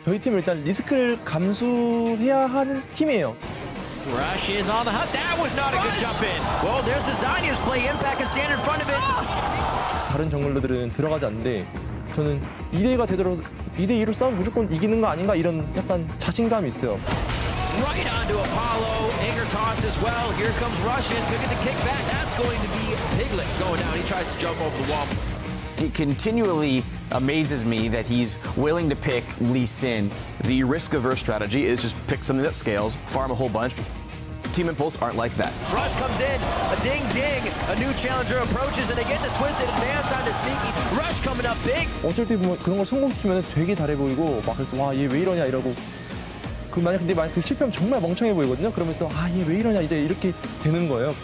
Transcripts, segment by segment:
저희 팀은 일단 리스크를 감수해야 하는 팀이에요. Rush is on the hunt. That was not a good jump in. Well, there's the Zynia's play. Impact can stand in front of it. 다른 정글러들은 들어가지 않는데 저는 2대2가 되도록 2대2로 싸우면 무조건 이기는 거 아닌가 이런 약간 자신감이 있어요. Right onto Apollo. Anger toss as well. Here comes Rush in. Picking the kickback. That's going to be Piglet going down. He tries to jump over the wall. It continually amazes me that he's willing to pick Lee Sin. The risk-averse strategy is just pick something that scales, farm a whole bunch. Team Impulse aren't like that. Rush comes in, a ding-ding, a new challenger approaches, and they get the twisted advance onto Sneaky. Rush coming up big. 어쩔 때 보면 그런 걸 성공시키면 되게 잘해 보이고 막 그래서 와, 얘 왜 이러냐 이러고 근데 만약 그 실패하면 정말 멍청해 보이거든요. 그러면서 아, 얘 왜 이러냐 이제 이렇게 되는 거예요.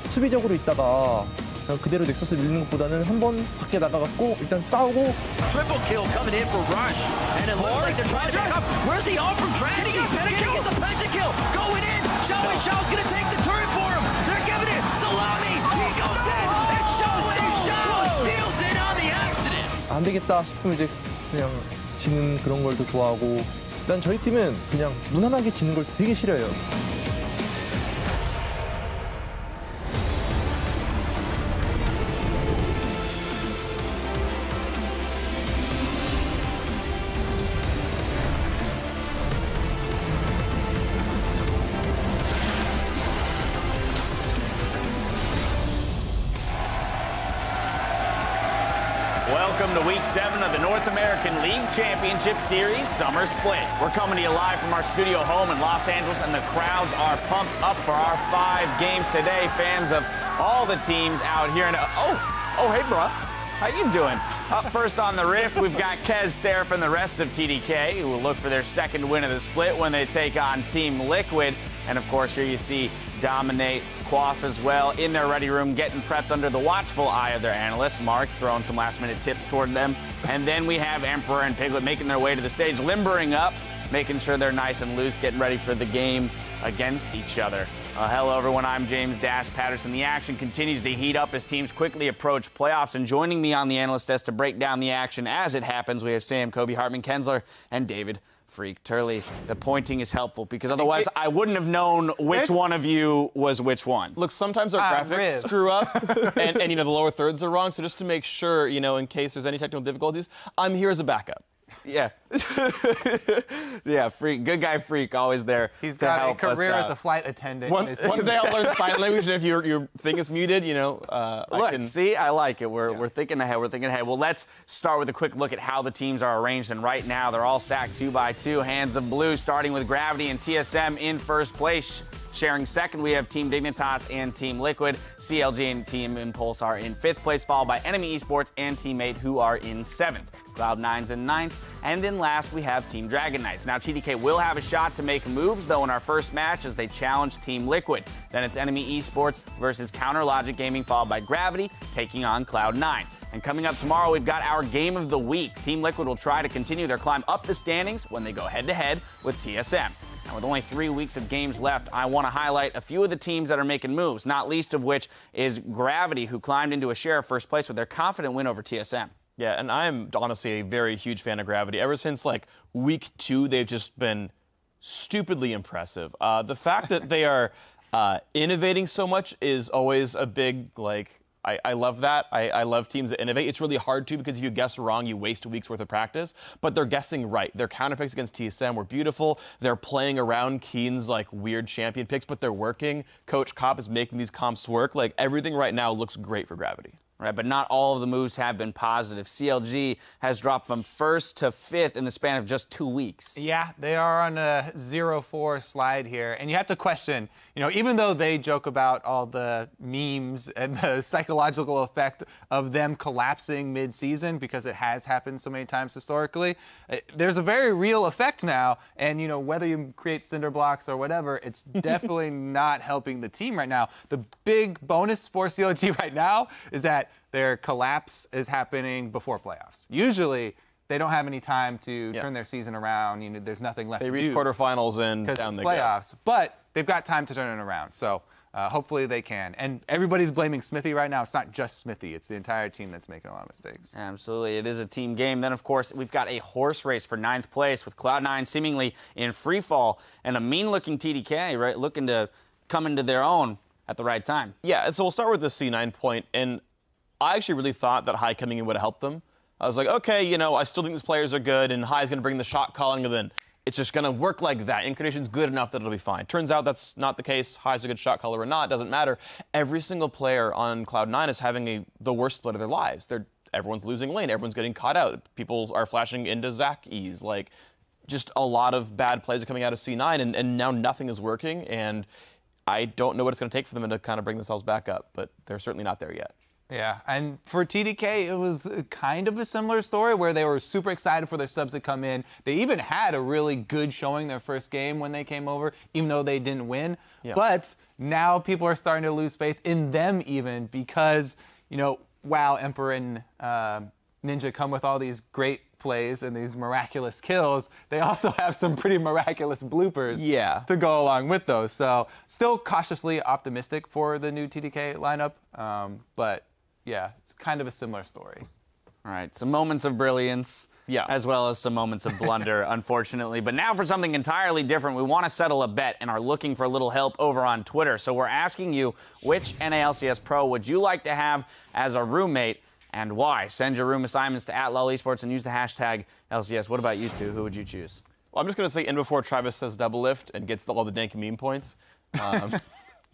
수비적으로 있다가 그냥 그대로 넥서스 밀는 것보다는 한번 밖에 나가갖고 일단 싸우고. Triple kill coming in for Rush, and it looks like they're trying to back up. Where's the all from Tragedy? Getting it, the pentakill going in. Xiao's gonna take the turret for him. They're giving it. Salami, he goes in, and Xiao steals it on the accident. 안 되겠다 싶으면 이제 그냥 지는 그런 걸 더 좋아하고. 일단 저희 팀은 그냥 무난하게 지는 걸 되게 싫어해요. Welcome to Week 7 of the North American League Championship Series Summer Split. We're coming to you live from our studio home in Los Angeles, and the crowds are pumped up for our 5 games today. Fans of all the teams out here. Oh, hey, bro. How you doing? Up first on the Rift, we've got Kez, Seraph, and the rest of TDK, who will look for their second win of the split when they take on Team Liquid. And, of course, here you see Dominate, Quas as well in their ready room, getting prepped under the watchful eye of their analyst, Mark, throwing some last-minute tips toward them. And then we have Emperor and Piglet making their way to the stage, limbering up, making sure they're nice and loose, getting ready for the game against each other. Hello, everyone. I'm James Dash Patterson. The action continues to heat up as teams quickly approach playoffs. And joining me on the analyst desk to break down the action as it happens, we have Sam, Kobe, Hartman, Kensler, and David Freak Turley. The pointing is helpful because otherwise I wouldn't have known which one of you was which one. Look, sometimes our graphics screw up and you know, the lower thirds are wrong. So just to make sure, you know, in case there's any technical difficulties, I'm here as a backup. Yeah. Yeah, Freak. Good guy Freak, always there. He's got a career as a flight attendant. One day I'll learn sign language, and if your thing is muted, you know, Look, see, I like it. We're thinking ahead. We're thinking ahead. Well, let's start with a quick look at how the teams are arranged. And right now, they're all stacked 2 by 2. Hands of blue, starting with Gravity and TSM in first place. Sharing second, we have Team Dignitas and Team Liquid. CLG and Team Impulse are in 5th place, followed by Enemy Esports and Teammate, who are in 7th. Cloud9's in 9th. And then last, we have Team Dragon Knights. Now, TDK will have a shot to make moves, though, in our first match as they challenge Team Liquid. Then it's Enemy Esports versus Counter Logic Gaming, followed by Gravity, taking on Cloud9. And coming up tomorrow, we've got our Game of the Week. Team Liquid will try to continue their climb up the standings when they go head-to-head with TSM. And with only 3 weeks of games left, I want to highlight a few of the teams that are making moves, not least of which is Gravity, who climbed into a share of first place with their confident win over TSM. Yeah, and I'm honestly a very huge fan of Gravity. Ever since, like, week 2, they've just been stupidly impressive. The fact that they are innovating so much is always a big, like, I love that. I love teams that innovate. It's really hard to because if you guess wrong, you waste a week's worth of practice. But they're guessing right. Their counter picks against TSM were beautiful. They're playing around Keen's like weird champion picks, but they're working. Coach Kopp is making these comps work. Like everything right now looks great for Gravity. Right, but not all of the moves have been positive. CLG has dropped from 1st to 5th in the span of just 2 weeks. Yeah, they are on a 0-4 slide here. And you have to question, you know, even though they joke about all the memes and the psychological effect of them collapsing mid-season, because it has happened so many times historically, there's a very real effect now. And, you know, whether you create cinder blocks or whatever, it's definitely not helping the team right now. The big bonus for CLG right now is that their collapse is happening before playoffs. Usually, they don't have any time to turn their season around. You know, there's nothing left They to reach do quarterfinals and because down it's they playoffs. But they've got time to turn it around. So hopefully they can. And everybody's blaming Smithy right now. It's not just Smithy. It's the entire team that's making a lot of mistakes. Absolutely. It is a team game. Then, of course, we've got a horse race for 9th place with Cloud9 seemingly in free fall and a mean-looking TDK, right, looking to come into their own at the right time. Yeah, so we'll start with the C9 point, and I actually really thought that High coming in would have helped them. I was like, okay, you know, I still think these players are good, and High's going to bring the shot calling, and then it's just going to work like that. Incarnation's good enough that it'll be fine. Turns out that's not the case. High's a good shot caller or not, doesn't matter. Every single player on Cloud9 is having the worst split of their lives. Everyone's losing lane. Everyone's getting caught out. People are flashing into Zach E's. Like, just a lot of bad plays are coming out of C9, and now nothing is working, and I don't know what it's going to take for them to kind of bring themselves back up, but they're certainly not there yet. Yeah, and for TDK, it was kind of a similar story where they were super excited for their subs to come in. They even had a really good showing their first game when they came over, even though they didn't win. Yeah. But now people are starting to lose faith in them even because, you know, while Emperor and Ninja come with all these great plays and these miraculous kills, they also have some pretty miraculous bloopers to go along with those. So still cautiously optimistic for the new TDK lineup, but yeah, it's kind of a similar story. All right, some moments of brilliance, as well as some moments of blunder, unfortunately. But now for something entirely different, we want to settle a bet and are looking for a little help over on Twitter. So we're asking you, which NALCS Pro would you like to have as a roommate and why? Send your room assignments to @LolEsports and use the hashtag LCS. What about you two? Who would you choose? Well, I'm just going to say in before Travis says double lift and gets all the dank meme points.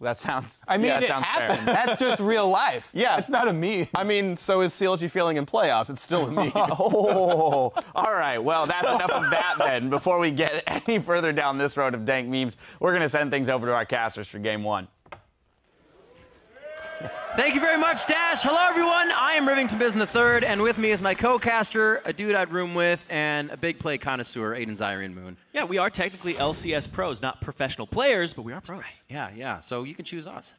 That sounds. I mean, yeah, it happened. Fair. That's just real life. Yeah, it's not a meme. I mean, so is CLG failing in playoffs? It's still a meme. Oh, all right. Well, that's enough of that then. Before we get any further down this road of dank memes, we're going to send things over to our casters for Game 1. Thank you very much, Dash. Hello, everyone. I am Rivington Biz III, and with me is my co-caster, a dude I'd room with, and a big play connoisseur, Aiden Zyrian Moon. Yeah, we are technically LCS pros, not professional players, but we are pros. Right. Yeah. So you can choose us.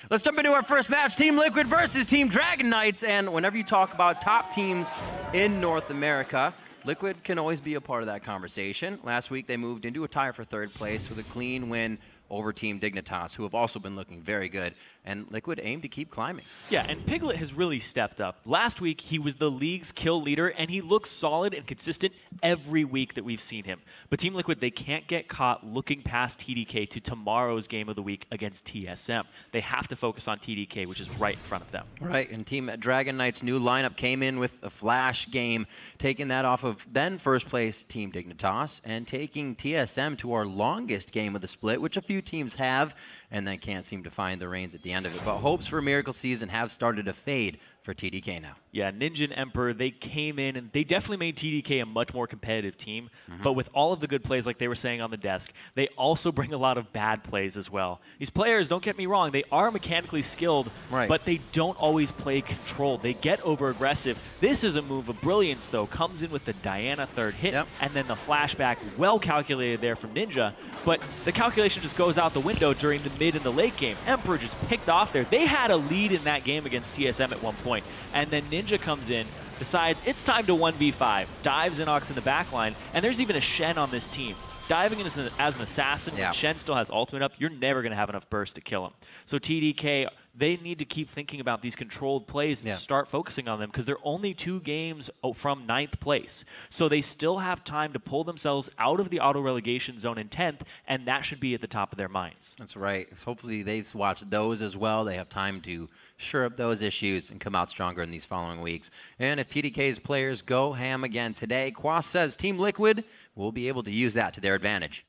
Let's jump into our first match, Team Liquid versus Team Dragon Knights. And whenever you talk about top teams in North America, Liquid can always be a part of that conversation. Last week, they moved into a tie for 3rd place with a clean win over Team Dignitas, who have also been looking very good, and Liquid aim to keep climbing. Yeah, and Piglet has really stepped up. Last week, he was the league's kill leader, and he looks solid and consistent every week that we've seen him. But Team Liquid, they can't get caught looking past TDK to tomorrow's game of the week against TSM. They have to focus on TDK, which is right in front of them. Right, and Team Dragon Knights' new lineup came in with a flash game, taking that off of then first place Team Dignitas, and taking TSM to our longest game of the split, which a few teams have, and then can't seem to find the reins at the end of it. But hopes for a miracle season have started to fade for TDK now. Yeah, Ninja and Emperor, they came in and they definitely made TDK a much more competitive team. But with all of the good plays, like they were saying on the desk, they also bring a lot of bad plays as well. These players, don't get me wrong, they are mechanically skilled, but they don't always play controlled. They get over-aggressive. This is a move of brilliance, though. Comes in with the Diana 3rd hit, and then the flashback, well calculated there from Ninja. But the calculation just goes out the window during the mid and the late game. Emperor just picked off there. They had a lead in that game against TSM at one point. And then Ninja comes in, decides it's time to 1v5, dives Inox in the backline, and there's even a Shen on this team. Diving in as an assassin, when Shen still has ultimate up, you're never going to have enough burst to kill him. So TDK, they need to keep thinking about these controlled plays and start focusing on them because they're only 2 games from 9th place. So they still have time to pull themselves out of the auto-relegation zone in 10th, and that should be at the top of their minds. That's right. Hopefully they've watched those as well. They have time to shore up those issues and come out stronger in these following weeks. And if TDK's players go ham again today, Quas says Team Liquid will be able to use that to their advantage.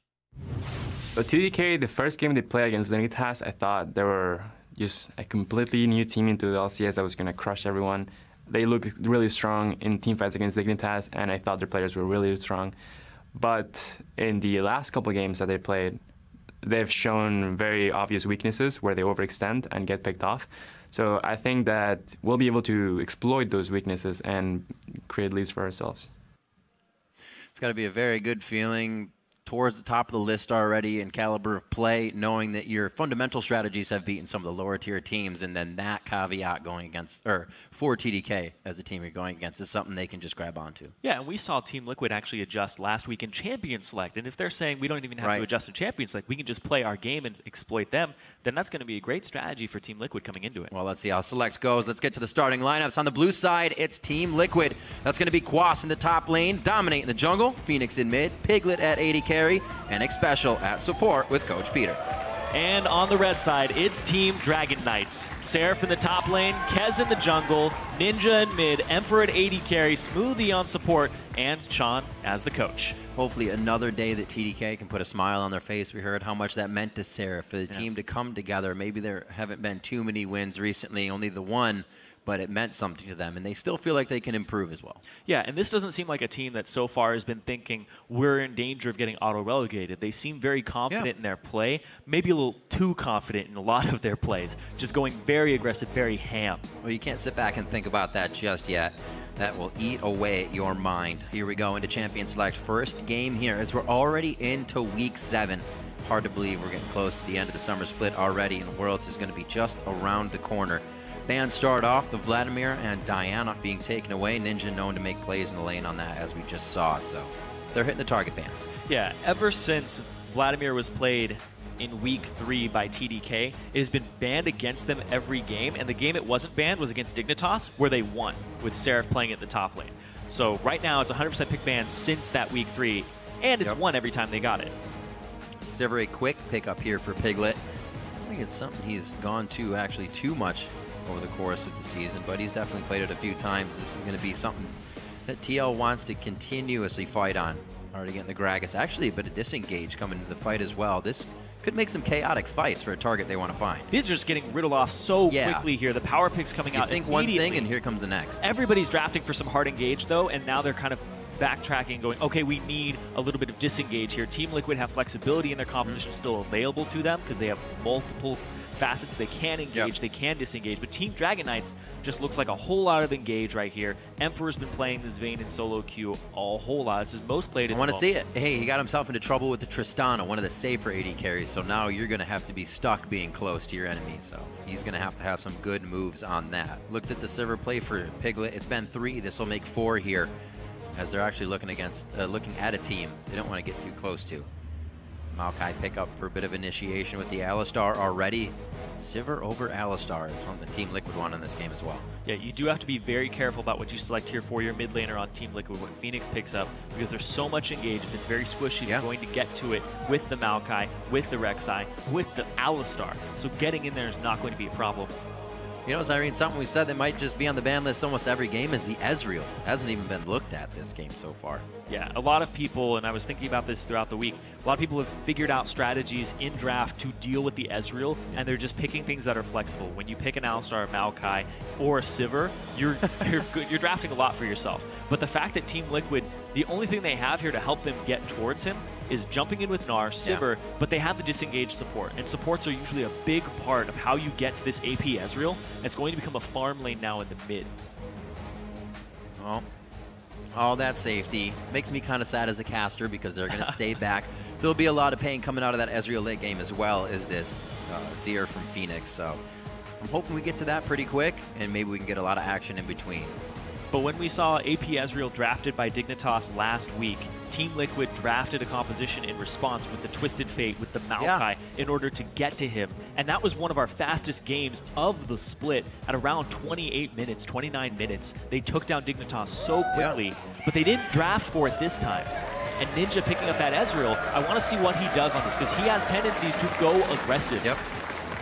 But TDK, the first game they played against Dignitas, I thought they were just a completely new team into the LCS that was going to crush everyone. They looked really strong in team fights against Dignitas, and I thought their players were really strong. But in the last couple of games that they played, they've shown very obvious weaknesses where they overextend and get picked off. So I think that we'll be able to exploit those weaknesses and create leads for ourselves. It's got to be a very good feeling towards the top of the list already in caliber of play, knowing that your fundamental strategies have beaten some of the lower tier teams, and then that caveat going against, or for TDK as a team you're going against, is something they can just grab onto. Yeah, and we saw Team Liquid actually adjust last week in Champion Select, and if they're saying we don't even have to adjust in Champion Select, we can just play our game and exploit them, then that's going to be a great strategy for Team Liquid coming into it. Well, let's see how Select goes. Let's get to the starting lineups. On the blue side, it's Team Liquid. That's going to be Quas in the top lane, Dominate in the jungle, Phoenix in mid, Piglet at AD carry, and Xpecial at support with Coach Peter. And on the red side, it's Team Dragon Knights. Seraph in the top lane, Kez in the jungle, Ninja in mid, Emperor at AD carry, Smoothie on support, and Sean as the coach. Hopefully another day that TDK can put a smile on their face. We heard how much that meant to Seraph, for the team to come together. Maybe there haven't been too many wins recently, only the one, but it meant something to them, and they still feel like they can improve as well. Yeah, and this doesn't seem like a team that so far has been thinking we're in danger of getting auto-relegated. They seem very confident in their play, maybe a little too confident in a lot of their plays, just going very aggressive, very ham. Well, you can't sit back and think about that just yet. That will eat away at your mind. Here we go into Champion Select. First game here, as we're already into Week 7. Hard to believe we're getting close to the end of the summer split already, and Worlds is going to be just around the corner. Bans start off, the Vladimir and Diana being taken away. Ninja known to make plays in the lane on that, as we just saw, so they're hitting the target bans. Yeah, ever since Vladimir was played in Week 3 by TDK, it has been banned against them every game, and the game it wasn't banned was against Dignitas, where they won, with Seraph playing at the top lane. So right now, it's 100% pick ban since that Week 3, and it's won every time they got it. Sivir, a quick pickup here for Piglet. I think it's something he's gone to actually too much over the course of the season, but he's definitely played it a few times. This is going to be something that TL wants to continuously fight on. Already getting the Gragas. Actually, a bit of disengage coming into the fight as well. This could make some chaotic fights for a target they want to find. These are just getting riddled off so quickly here. The power pick's coming out think immediately. one thing, and here comes the next. Everybody's drafting for some hard engage, though, and now they're kind of backtracking, going, okay, we need a little bit of disengage here. Team Liquid have flexibility in their composition still available to them because they have multiple facets. They can engage, they can disengage, but Team Dragon Knights just looks like a whole lot of engage right here. Emperor's been playing this vein in solo queue a whole lot. This is most played in I want to see it. Hey, he got himself into trouble with the Tristana, one of the safer AD carries, so now you're going to have to be stuck being close to your enemy, so he's going to have some good moves on that. Looked at the Sivir play for Piglet. It's been 3. This will make 4 here, as they're actually looking at a team they don't want to get too close to. Maokai pick up for a bit of initiation with the Alistar already. Sivir over Alistar is something Team Liquid won in this game as well. Yeah, you do have to be very careful about what you select here for your mid laner on Team Liquid when Phoenix picks up, because there's so much engage. If it's very squishy, you're going to get to it with the Maokai, with the Rek'Sai, with the Alistar. So getting in there is not going to be a problem. You know, Zyrene, something we said that might just be on the ban list almost every game is the Ezreal. Hasn't even been looked at this game so far. Yeah, a lot of people, and I was thinking about this throughout the week, a lot of people have figured out strategies in draft to deal with the Ezreal, and they're just picking things that are flexible. When you pick an Alistar, Maokai, or a Sivir, you're drafting a lot for yourself. But the fact that Team Liquid, the only thing they have here to help them get towards him is jumping in with Gnar, Sivir, but they have the disengaged support. And supports are usually a big part of how you get to this AP Ezreal. It's going to become a farm lane now in the mid. Well, all that safety makes me kind of sad as a caster, because they're going to stay back. There'll be a lot of pain coming out of that Ezreal late game, as well as this Seer from Phoenix. So I'm hoping we get to that pretty quick, and maybe we can get a lot of action in between. But when we saw AP Ezreal drafted by Dignitas last week, Team Liquid drafted a composition in response with the Twisted Fate, with the Maokai, in order to get to him. And that was one of our fastest games of the split at around 28 minutes, 29 minutes. They took down Dignitas so quickly, but they didn't draft for it this time. And Ninja picking up that Ezreal, I want to see what he does on this, because he has tendencies to go aggressive.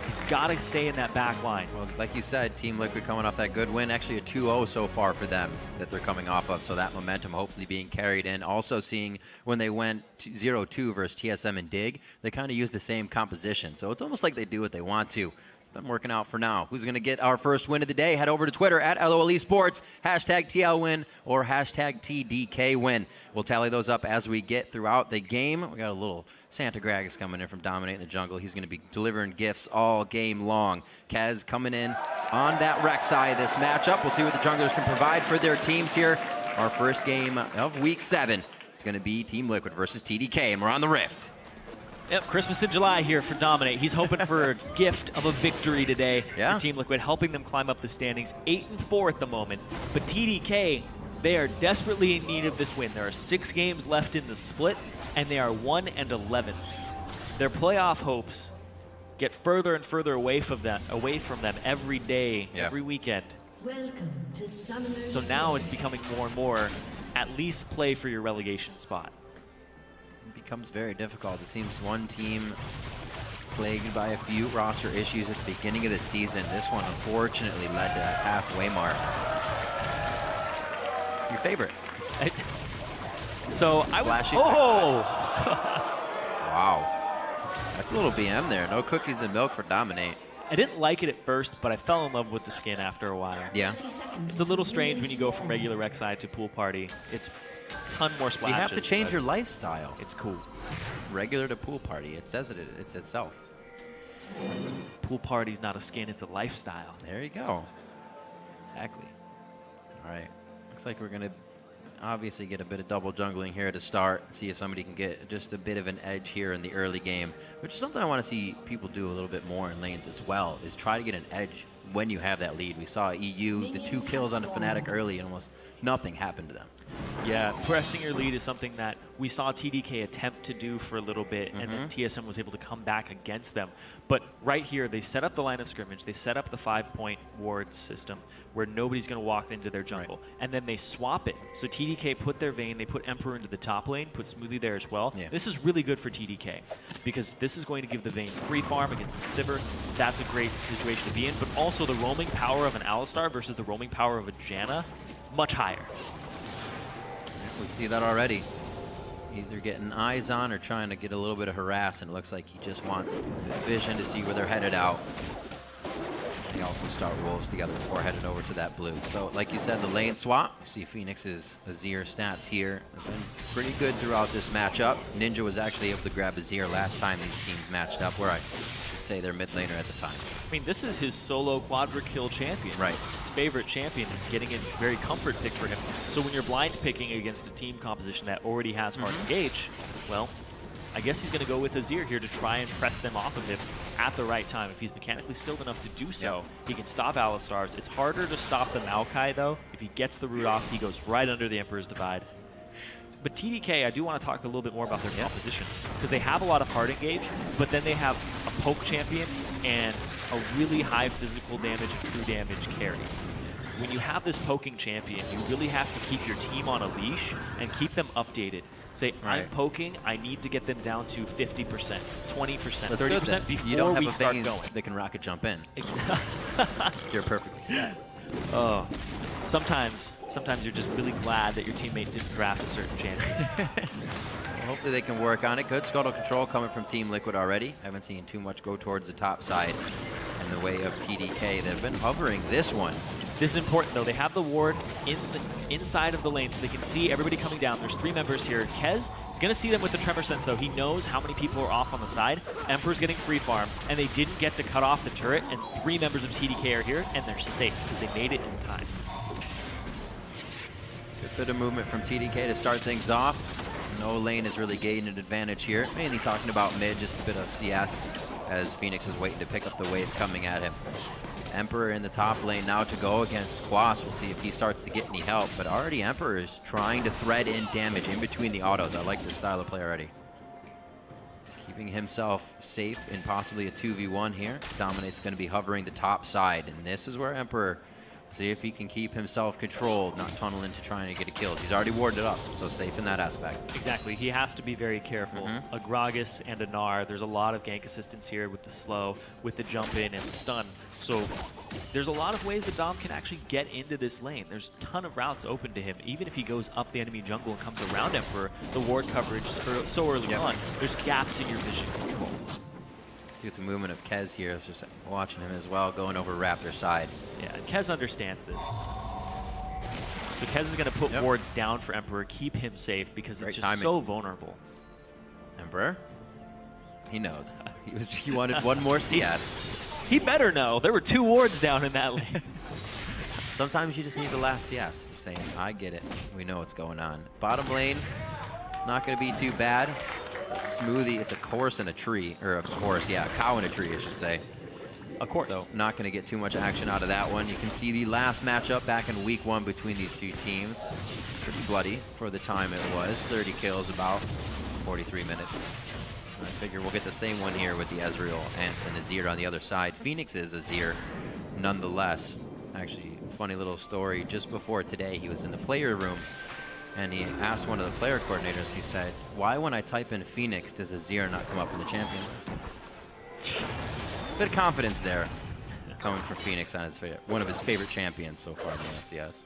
He's got to stay in that back line. Well, like you said, Team Liquid coming off that good win. Actually a 2-0 so far for them that they're coming off of, so that momentum hopefully being carried in. Also seeing when they went 0-2 versus TSM and Dig, they kind of used the same composition. So it's almost like they do what they want to. It's been working out for now. Who's going to get our first win of the day? Head over to Twitter at LOL Esports, hashtag TL win or hashtag TDK win. We'll tally those up as we get throughout the game. We got a little Santa Gragas coming in from Dominate in the jungle. He's going to be delivering gifts all game long. Kaz coming in on that Rek'Sai this matchup. We'll see what the junglers can provide for their teams here. Our first game of Week 7. It's going to be Team Liquid versus TDK, and we're on the Rift. Yep, Christmas in July here for Dominate. He's hoping for a gift of a victory today for Team Liquid, helping them climb up the standings. 8-4 at the moment. But TDK, they are desperately in need of this win. There are 6 games left in the split, and they are 1-11. Their playoff hopes get further and further away from them every day, every weekend. Welcome to Summoner's So now it's becoming more and more, at least play for your relegation spot. It becomes very difficult. It seems one team plagued by a few roster issues at the beginning of the season. This one unfortunately led to that halfway mark. Your favorite? So I was. Splashy wow. That's a little BM there. No cookies and milk for Dominate. I didn't like it at first, but I fell in love with the skin after a while. Yeah. It's a little strange when you go from regular Rek'Sai to pool party. It's a ton more splashes. You have to change your lifestyle. It's cool. Regular to pool party. It says it's itself. Pool party's not a skin, it's a lifestyle. There you go. Exactly. All right. Looks like we're going to obviously get a bit of double jungling here to start, see if somebody can get just a bit of an edge here in the early game, which is something I want to see people do a little bit more in lanes as well, is try to get an edge when you have that lead. We saw EU, the 2 kills on the Fnatic early, and almost nothing happened to them. Yeah, pressing your lead is something that we saw TDK attempt to do for a little bit, and then TSM was able to come back against them. But right here, they set up the line of scrimmage, they set up the 5-point ward system where nobody's going to walk into their jungle, and then they swap it. So TDK put their Vayne, they put Emperor into the top lane, put Smoothie there as well. Yeah. This is really good for TDK because this is going to give the Vayne free farm against the Sivir. That's a great situation to be in, but also the roaming power of an Alistar versus the roaming power of a Janna is much higher. We see that already. Either getting eyes on or trying to get a little bit of harass, and it looks like he just wants vision to see where they're headed out. They also start rolls together before heading over to that blue. So, like you said, the lane swap. You see Phoenix's Azir stats here have been pretty good throughout this matchup. Ninja was actually able to grab Azir last time these teams matched up, where I should say their mid laner at the time. I mean, this is his solo quadra kill champion. Right. His favorite champion, getting a very comfort pick for him. So when you're blind picking against a team composition that already has hard engage, well, I guess he's going to go with Azir here to try and press them off of him at the right time. If he's mechanically skilled enough to do so, he can stop Alistars. It's harder to stop the Maokai, though. If he gets the root off, he goes right under the Emperor's Divide. But TDK, I do want to talk a little bit more about their composition, because they have a lot of hard engage, but then they have a poke champion and a really high physical damage and true damage carry. When you have this poking champion, you really have to keep your team on a leash and keep them updated. Say, I'm poking, I need to get them down to 50%, 20%, 30% before you don't have we start Vayne going. that can rocket jump in. Exactly. You're perfectly set. Oh, sometimes you're just really glad that your teammate didn't draft a certain champion. Well, hopefully they can work on it. Good scuttle control coming from Team Liquid already. Haven't seen too much go towards the top side in the way of TDK. They've been hovering this one. This is important, though. They have the ward inside of the lane, so they can see everybody coming down. There's 3 members here. Kez is going to see them with the Tremor Sense, though. He knows how many people are off on the side. Emperor's getting free farm, and they didn't get to cut off the turret, and 3 members of TDK are here, and they're safe because they made it in time. Good bit of movement from TDK to start things off. No lane is really gaining an advantage here. Mainly talking about mid, just a bit of CS as Phoenix is waiting to pick up the wave coming at him. Emperor in the top lane now to go against Quas. We'll see if he starts to get any help, but already Emperor is trying to thread in damage in between the autos. I like this style of play already. Keeping himself safe in possibly a 2v1 here. Dominate's going to be hovering the top side, and this is where Emperor, see if he can keep himself controlled, not tunnel into trying to get a kill. He's already warded up, so safe in that aspect. Exactly. He has to be very careful. A Gragas and a Gnar, there's a lot of gank assistance here with the slow, with the jump in and the stun. So there's a lot of ways that Dom can actually get into this lane. There's a ton of routes open to him. Even if he goes up the enemy jungle and comes around Emperor, the ward coverage so early on, there's gaps in your vision control. See with the movement of Kez here, it's just watching him as well, going over Raptor side. Yeah, and Kez understands this. So Kez is going to put wards down for Emperor, keep him safe, because it's just so vulnerable. Emperor? He knows. He wanted one more CS. He better know. There were 2 wards down in that lane. Sometimes you just need the last CS. I'm saying, I get it. We know what's going on. Bottom lane, not going to be too bad. It's a smoothie. It's a horse and a tree, or a horse, yeah, a cow and a tree, I should say. Of course. So not going to get too much action out of that one. You can see the last matchup back in week 1 between these two teams. Pretty bloody for the time it was. 30 kills, about 43 minutes. I figure we'll get the same one here with the Ezreal and Azir on the other side. Phoenix is Azir, nonetheless. Actually, funny little story. Just before today, he was in the player room, and he asked one of the player coordinators, he said, why when I type in Phoenix does Azir not come up in the champion list? Bit of confidence there coming from Phoenix on his one of his favorite champions so far in the LCS.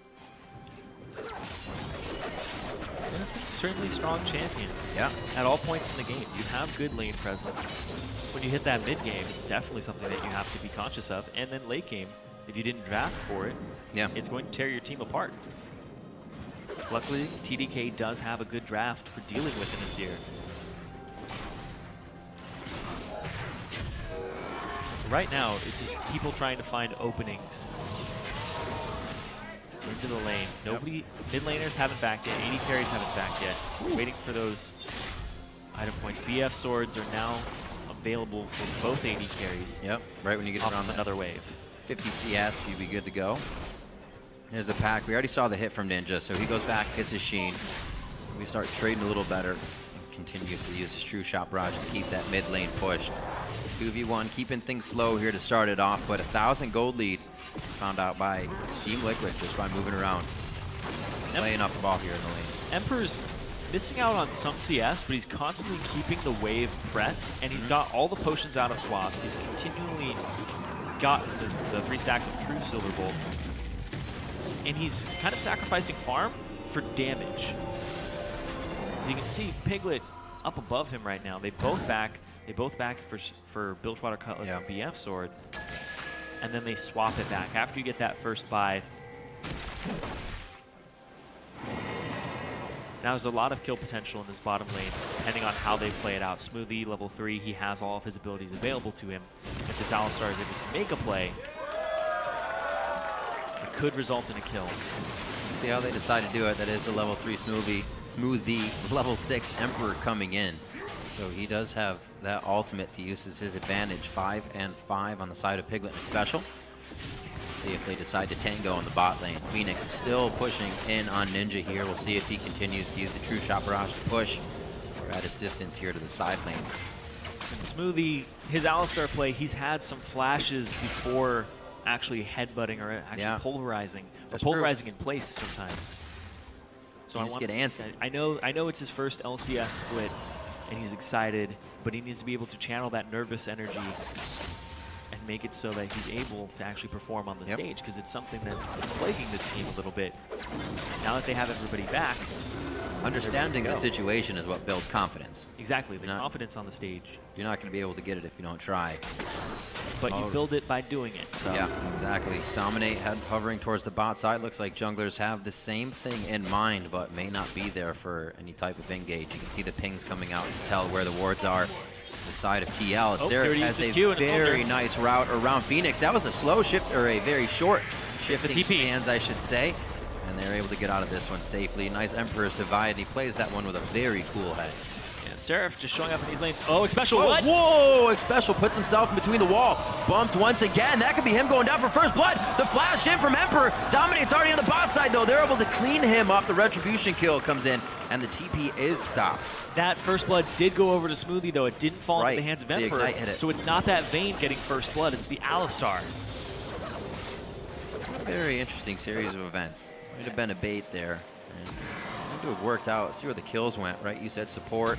That's an extremely strong champion. Yeah. At all points in the game, you have good lane presence. When you hit that mid game, it's definitely something that you have to be conscious of. And then late game, if you didn't draft for it, yeah, it's going to tear your team apart. Luckily, TDK does have a good draft for dealing with in Azir. Right now, it's just people trying to find openings into the lane. Nobody, mid laners haven't backed yet, AD carries haven't backed yet. We're waiting for those item points. BF swords are now available for both AD carries. Yep, right when you get around another wave. 50 CS, you'd be good to go. There's the pack. We already saw the hit from Ninja, so he goes back, gets his Sheen. We start trading a little better. And continues to use his True Shot Barrage to keep that mid lane pushed. 2v1, keeping things slow here to start it off, but 1,000 gold lead found out by Team Liquid just by moving around. Laying up the ball here in the lanes. Emperor's missing out on some CS, but he's constantly keeping the wave pressed, and he's got all the potions out of Quas. He's continually got the 3 stacks of True Silver Bolts. And he's kind of sacrificing farm for damage. So you can see Piglet up above him right now. They both back for Bilgewater Cutlass and BF Sword. And then they swap it back after you get that first buy. Now there's a lot of kill potential in this bottom lane, depending on how they play it out. Smoothie, level 3, he has all of his abilities available to him. If this Alistar is able to make a play, it could result in a kill. See how they decide to do it. That is a level 3 Smoothie, level 6 Emperor coming in. So he does have that ultimate to use as his advantage. 5 and 5 on the side of Piglet and Special. See if they decide to tango on the bot lane. Phoenix still pushing in on Ninja here. We'll see if he continues to use the True Shot Barrage to push or add assistance here to the side lanes. And Smoothie, his Alistar play, he's had some flashes before actually headbutting or actually polarizing. Or polarizing in place sometimes. So you just get antsy. I know it's his first LCS split, and he's excited, but he needs to be able to channel that nervous energy and make it so that he's able to actually perform on the stage, because it's something that's plaguing this team a little bit. Now that they have everybody back, understanding the situation is what builds confidence. Exactly, the confidence on the stage. You're not going to be able to get it if you don't try. But you build it by doing it. So. Yeah, exactly. Dominate hovering towards the bot side. Looks like junglers have the same thing in mind, but may not be there for any type of engage. You can see the pings coming out to tell where the wards are. The side of TL. Sarah has a very nice route around Phoenix. That was a slow shift, or a very short shifting stance, I should say. And they're able to get out of this one safely. Nice Emperor's Divide, and he plays that one with a very cool head. Seraph just showing up in these lanes. Oh, Special, what? Whoa, Special puts himself in between the wall. Bumped once again. That could be him going down for first blood. The flash in from Emperor. Dominate's already on the bot side, though. They're able to clean him up. The Retribution kill comes in, and the TP is stopped. That first blood did go over to Smoothie, though. It didn't fall into the hands of Emperor. The Ignite hit it. So it's not that Vayne getting first blood. It's the Alistar. Very interesting series of events. Might have been a bait there. And seemed to have worked out. See where the kills went, right? You said support.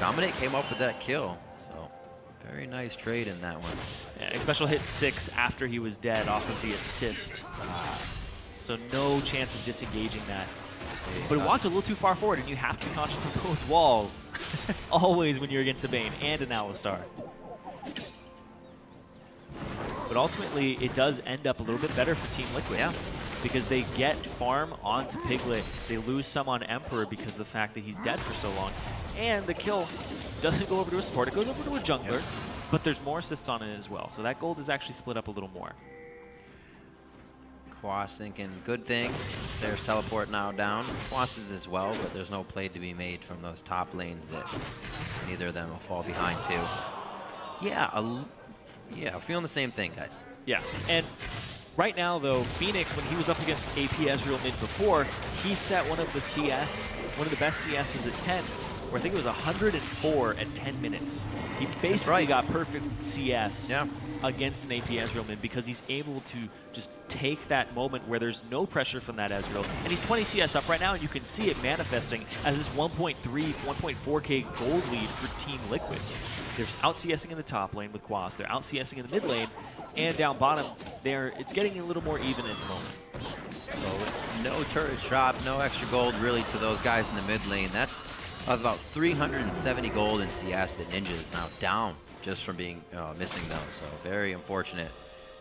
Dominate came up with that kill. So very nice trade in that one. Yeah, Special hit 6 after he was dead off of the assist. So no chance of disengaging that. But it walked a little too far forward, and you have to be conscious of those walls. Always when you're against the Vayne and an Alistar. But ultimately, it does end up a little bit better for Team Liquid. Yeah. Because they get farm onto Piglet. They lose some on Emperor because of the fact that he's dead for so long. And the kill doesn't go over to a support. It goes over to a jungler. But there's more assists on it as well. So that gold is actually split up a little more. Quas thinking, good thing. Seraph's teleport now down. Quas is as well, but there's no play to be made from those top lanes that neither of them will fall behind to. Yeah, yeah, feeling the same thing, guys. Yeah, and right now, though, Phoenix, when he was up against AP Ezreal mid before, he set one of the best CSs at 10, where I think it was 104 at 10 minutes. He basically got perfect CS against an AP Ezreal mid because he's able to just take that moment where there's no pressure from that Ezreal. And he's 20 CS up right now, and you can see it manifesting as this 1.3, 1.4K gold lead for Team Liquid. They're out-CSing in the top lane with Quas. They're out-CSing in the mid lane. And down bottom, it's getting a little more even at the moment. So no turrets dropped, no extra gold really to those guys in the mid lane. That's about 370 gold in CS that Ninja is now down just from being missing those. So very unfortunate.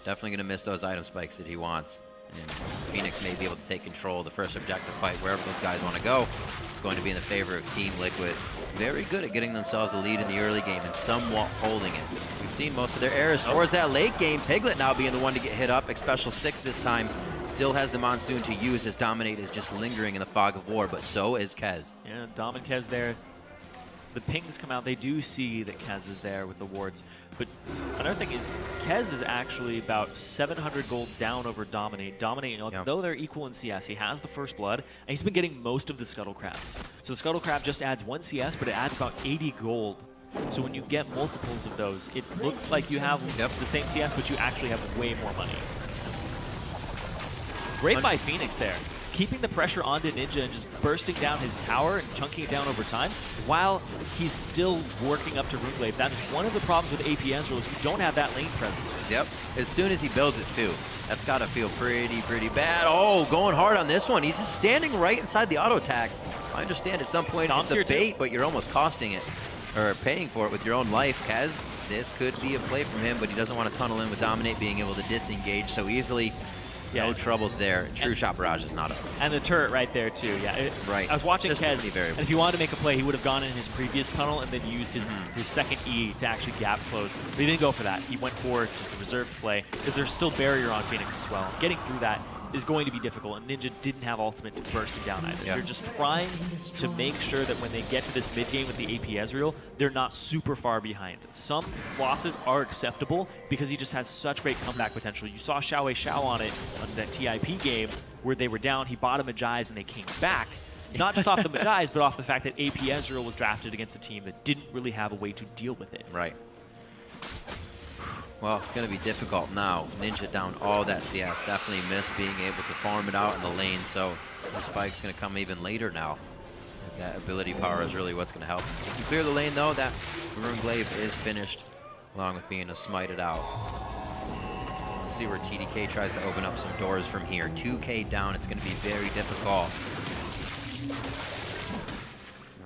Definitely going to miss those item spikes that he wants. And Phoenix may be able to take control of the first objective fight wherever those guys want to go. It's going to be in the favor of Team Liquid. Very good at getting themselves a lead in the early game and somewhat holding it. We've seen most of their errors towards that late game. Piglet now being the one to get hit up. Special 6 this time. Still has the Monsoon to use as Dominate is just lingering in the fog of war, but so is Kez. Yeah, Dom and Kez there. The pings come out, they do see that Kez is there with the wards. But another thing is, Kez is actually about 700 gold down over Dominate. Dominate, though they're equal in CS, he has the first blood, and he's been getting most of the Scuttle Crabs. So the Scuttle Crab just adds 1 CS, but it adds about 80 gold. So when you get multiples of those, it looks like you have the same CS, but you actually have way more money. Great by Phoenix there. Keeping the pressure onto Ninja and just bursting down his tower and chunking it down over time while he's still working up to Rune Glaive. That is one of the problems with AP Ezreal is you don't have that lane presence. Yep, as soon as he builds it too. That's got to feel pretty bad. Oh, going hard on this one. He's just standing right inside the auto attacks. I understand at some point it's a bait, but you're almost costing it, or paying for it with your own life. Kez, this could be a play from him, but he doesn't want to tunnel in with Dominate being able to disengage so easily. Yeah. No troubles there. True Shot Barrage is not up. And the turret right there, too. Yeah, right. I was watching Kez, and if he wanted to make a play, he would have gone in his previous tunnel and then used his second E to actually gap close. But he didn't go for that. He went for just a reserved play because there's still barrier on Phoenix as well. Getting through that is going to be difficult, and Ninja didn't have ultimate to burst him down either. They're just trying to make sure that when they get to this mid game with the AP Ezreal, they're not super far behind. Some losses are acceptable because he just has such great comeback potential. You saw Xiao Xiao on it on that TIP game where they were down, he bought a Magi's and they came back. Not just off the Magi's, but off the fact that AP Ezreal was drafted against a team that didn't really have a way to deal with it. Right. Well, it's going to be difficult now. Ninja down all that CS. Definitely missed being able to farm it out in the lane, so the spike's going to come even later now. That ability power is really what's going to help. If you clear the lane, though, that Rune Glaive is finished, along with being smited out. Let's see where TDK tries to open up some doors from here. 2K down, it's going to be very difficult.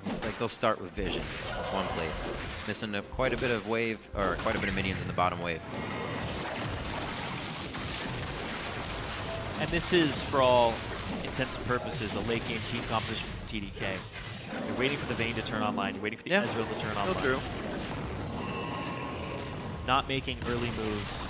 Looks like they'll start with Vision. That's one place. Missing quite a bit of wave, or quite a bit of minions in the bottom wave. And this is, for all intents and purposes, a late game team composition from TDK. You're waiting for the Vayne to turn online. You're waiting for the Ezreal to turn online. True. Not making early moves.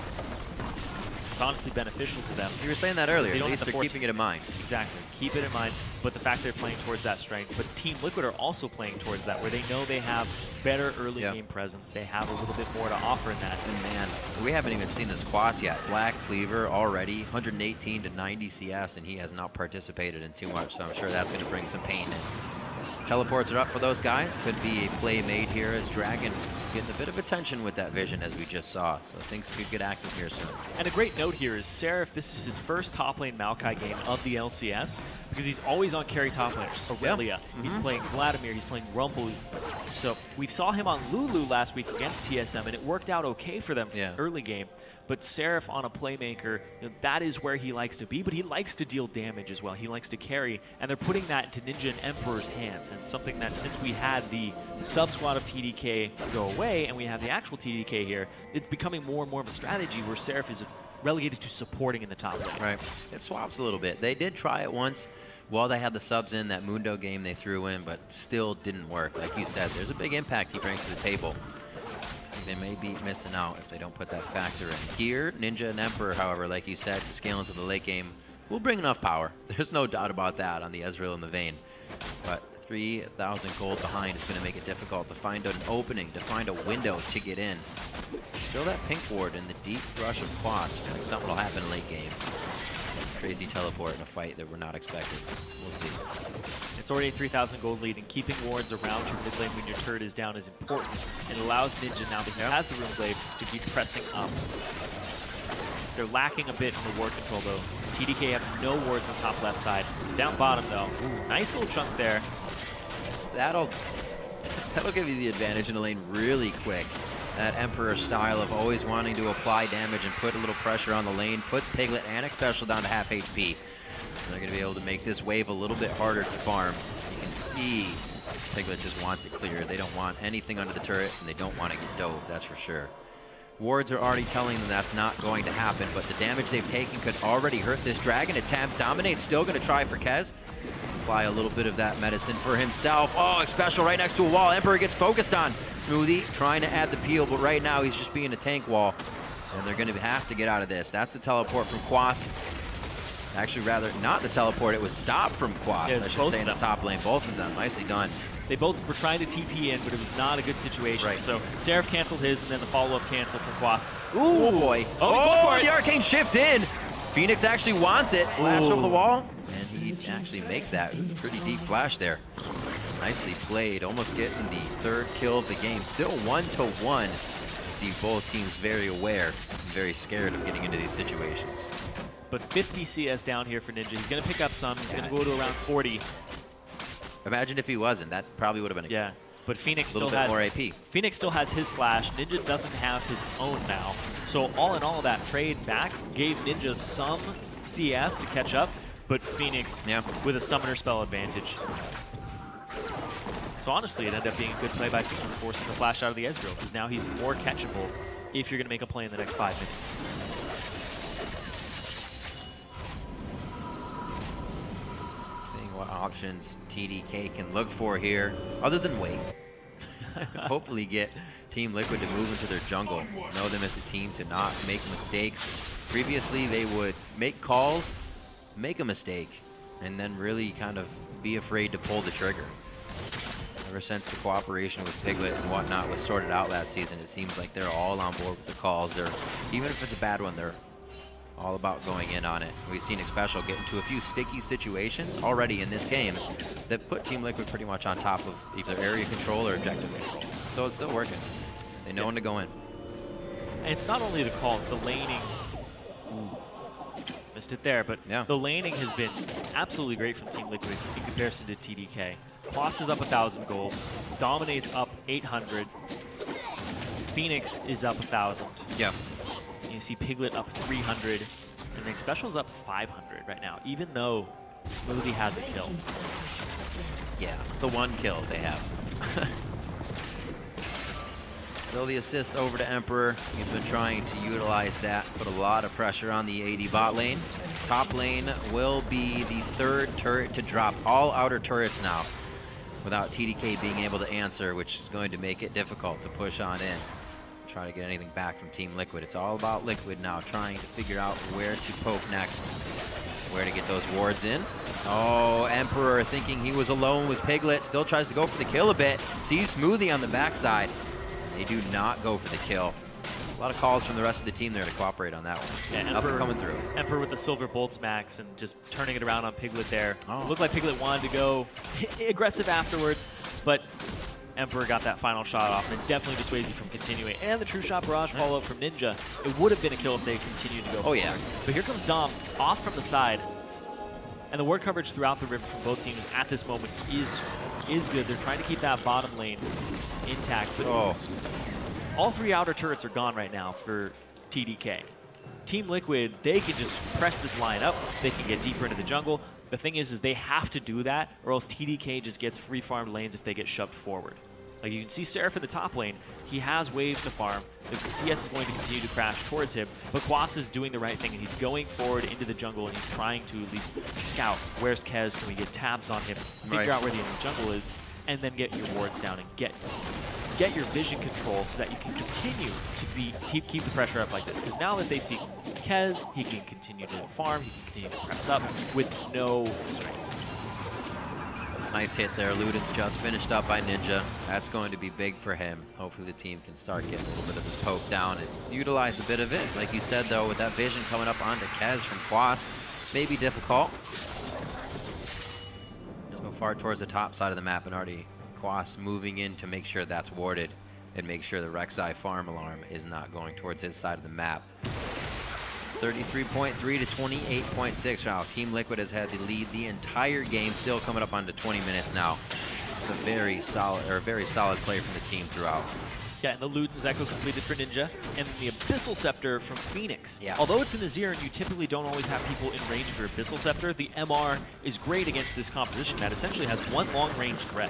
It's honestly beneficial to them. You were saying that earlier. At least they're keeping it in mind. Exactly. Keep it in mind. But the fact they're playing towards that strength. But Team Liquid are also playing towards that, where they know they have better early game presence. They have a little bit more to offer in that. And man, we haven't even seen this Quas yet. Black Cleaver already, 118 to 90 CS, and he has not participated in too much, so I'm sure that's going to bring some pain in. Teleports are up for those guys. Could be a play made here as Dragon getting a bit of attention with that Vision, as we just saw. So things could get active here soon. And a great note here is Seraph, this is his first top lane Maokai game of the LCS, because he's always on carry top laners. Aurelia, he's playing Vladimir, he's playing Rumble. So we saw him on Lulu last week against TSM, and it worked out okay for them early game. But Seraph on a playmaker, that is where he likes to be, but he likes to deal damage as well. He likes to carry, and they're putting that into Ninja and Emperor's hands, and something that since we had the sub-squad of TDK go away, and we have the actual TDK here, it's becoming more and more of a strategy where Seraph is relegated to supporting in the top lane. Right. It swaps a little bit. They did try it once while they had the subs in, that Mundo game they threw in, but still didn't work. Like you said, there's a big impact he brings to the table. They may be missing out if they don't put that factor in. Here, Ninja and Emperor, however, like you said, to scale into the late game, will bring enough power. There's no doubt about that on the Ezreal and the Vayne. But 3,000 gold behind is going to make it difficult to find an opening, to find a window to get in. Still that pink ward in the deep rush of Quas. Like something will happen late game. Crazy teleport in a fight that we're not expecting. We'll see. It's already a 3,000 gold lead, and keeping wards around your mid lane when your turret is down is important. It allows Ninja, now that he has the Rune Glaive, to keep pressing up. They're lacking a bit in the ward control, though. TDK have no wards on the top left side. Down bottom, though. Ooh, nice little chunk there. That'll give you the advantage in the lane really quick. That Emperor style of always wanting to apply damage and put a little pressure on the lane puts Piglet and Xpecial down to half HP. They're going to be able to make this wave a little bit harder to farm. You can see Piglet just wants it clear. They don't want anything under the turret, and they don't want to get dove, that's for sure. Wards are already telling them that's not going to happen, but the damage they've taken could already hurt this dragon attempt. Dominate's still going to try for Kez. Apply a little bit of that medicine for himself. Oh, Xpecial right next to a wall. Emperor gets focused on. Smoothie trying to add the peel, but right now he's just being a tank wall. And they're going to have to get out of this. That's the teleport from Quas. Actually, rather, not the teleport. It was stopped from Quas, I should say, in the top lane. Both of them. Nicely done. They both were trying to TP in, but it was not a good situation. Right. So Seraph canceled his, and then the follow-up cancel from Quas. Ooh, boy. Oh, the arcane shift in. Phoenix actually wants it. Flash over the wall. And he actually makes that. Pretty deep flash there. Nicely played. Almost getting the third kill of the game. Still 1-1. You see both teams very aware and very scared of getting into these situations. But 50 CS down here for Ninja. He's going to pick up some. He's going to go to around 40. Imagine if he wasn't. That probably would have been Yeah, but Phoenix a little still bit has more AP. Phoenix still has his flash. Ninja doesn't have his own now. So all in all, that trade back gave Ninja some CS to catch up, but Phoenix with a summoner spell advantage. So honestly, it ended up being a good play by Phoenix, forcing the flash out of the Ezreal, because now he's more catchable if you're going to make a play in the next 5 minutes. Seeing what options TDK can look for here, other than wait. Hopefully get Team Liquid to move into their jungle. Know them as a team to not make mistakes. Previously, they would make calls, make a mistake, and then really kind of be afraid to pull the trigger. Ever since the cooperation with Piglet and whatnot was sorted out last season, it seems like they're all on board with the calls. They're, even if it's a bad one, they're all about going in on it. We've seen Xpecial get into a few sticky situations already in this game that put Team Liquid pretty much on top of either area control or objective control. So it's still working. They know when to go in. And it's not only the calls, the laning. Ooh, missed it there, but the laning has been absolutely great from Team Liquid in comparison to TDK. Quas is up 1,000 gold. Dominate's up 800. Phoenix is up 1,000. Yeah. You see Piglet up 300, and Xpecial's up 500 right now, even though Smoothie has a kill. Yeah, the one kill they have. Still the assist over to Emperor. He's been trying to utilize that, put a lot of pressure on the AD bot lane. Top lane will be the third turret to drop. All outer turrets now, without TDK being able to answer, which is going to make it difficult to push on in. Try to get anything back from Team Liquid. It's all about Liquid now, trying to figure out where to poke next, where to get those wards in. Oh, Emperor thinking he was alone with Piglet, still tries to go for the kill a bit. Sees Smoothie on the backside. They do not go for the kill. A lot of calls from the rest of the team there to cooperate on that one. Yeah, Nothing coming through. Emperor with the Silver Bolts max and just turning it around on Piglet there. It looked like Piglet wanted to go aggressive afterwards, but Emperor got that final shot off, and definitely dissuades you from continuing. And the True Shot Barrage follow-up from Ninja. It would have been a kill if they continued to go forward. But here comes Dom off from the side. And the ward coverage throughout the river from both teams at this moment is good. They're trying to keep that bottom lane intact. But all three outer turrets are gone right now for TDK. Team Liquid, they can just press this line up. They can get deeper into the jungle. The thing is they have to do that, or else TDK just gets free farmed lanes if they get shoved forward. Like you can see Seraph in the top lane, he has waves to farm. The CS is going to continue to crash towards him, but Quas is doing the right thing, and he's going forward into the jungle, and he's trying to at least scout. Where's Kez? Can we get tabs on him? Figure out where the enemy jungle is, and then get your wards down and get get your vision control so that you can continue to keep the pressure up like this. Because now that they see Kez, he can continue to farm, he can continue to press up with no constraints. Nice hit there. Luden's just finished up by Ninja. That's going to be big for him. Hopefully the team can start getting a little bit of his poke down and utilize a bit of it. Like you said, though, with that vision coming up onto Kez from Quas, may be difficult. So far towards the top side of the map, and already Quas moving in to make sure that's warded and make sure the Rek'Sai farm alarm is not going towards his side of the map. 33.3 to 28.6 now. Team Liquid has had the lead the entire game, still coming up onto 20 minutes now. It's a very solid play from the team throughout. Yeah, and the Luden's Echo completed for Ninja, and the Abyssal Scepter from Phoenix. Yeah. Although it's in the Azir and you typically don't always have people in range of your Abyssal Scepter, the MR is great against this composition that essentially has one long-range threat,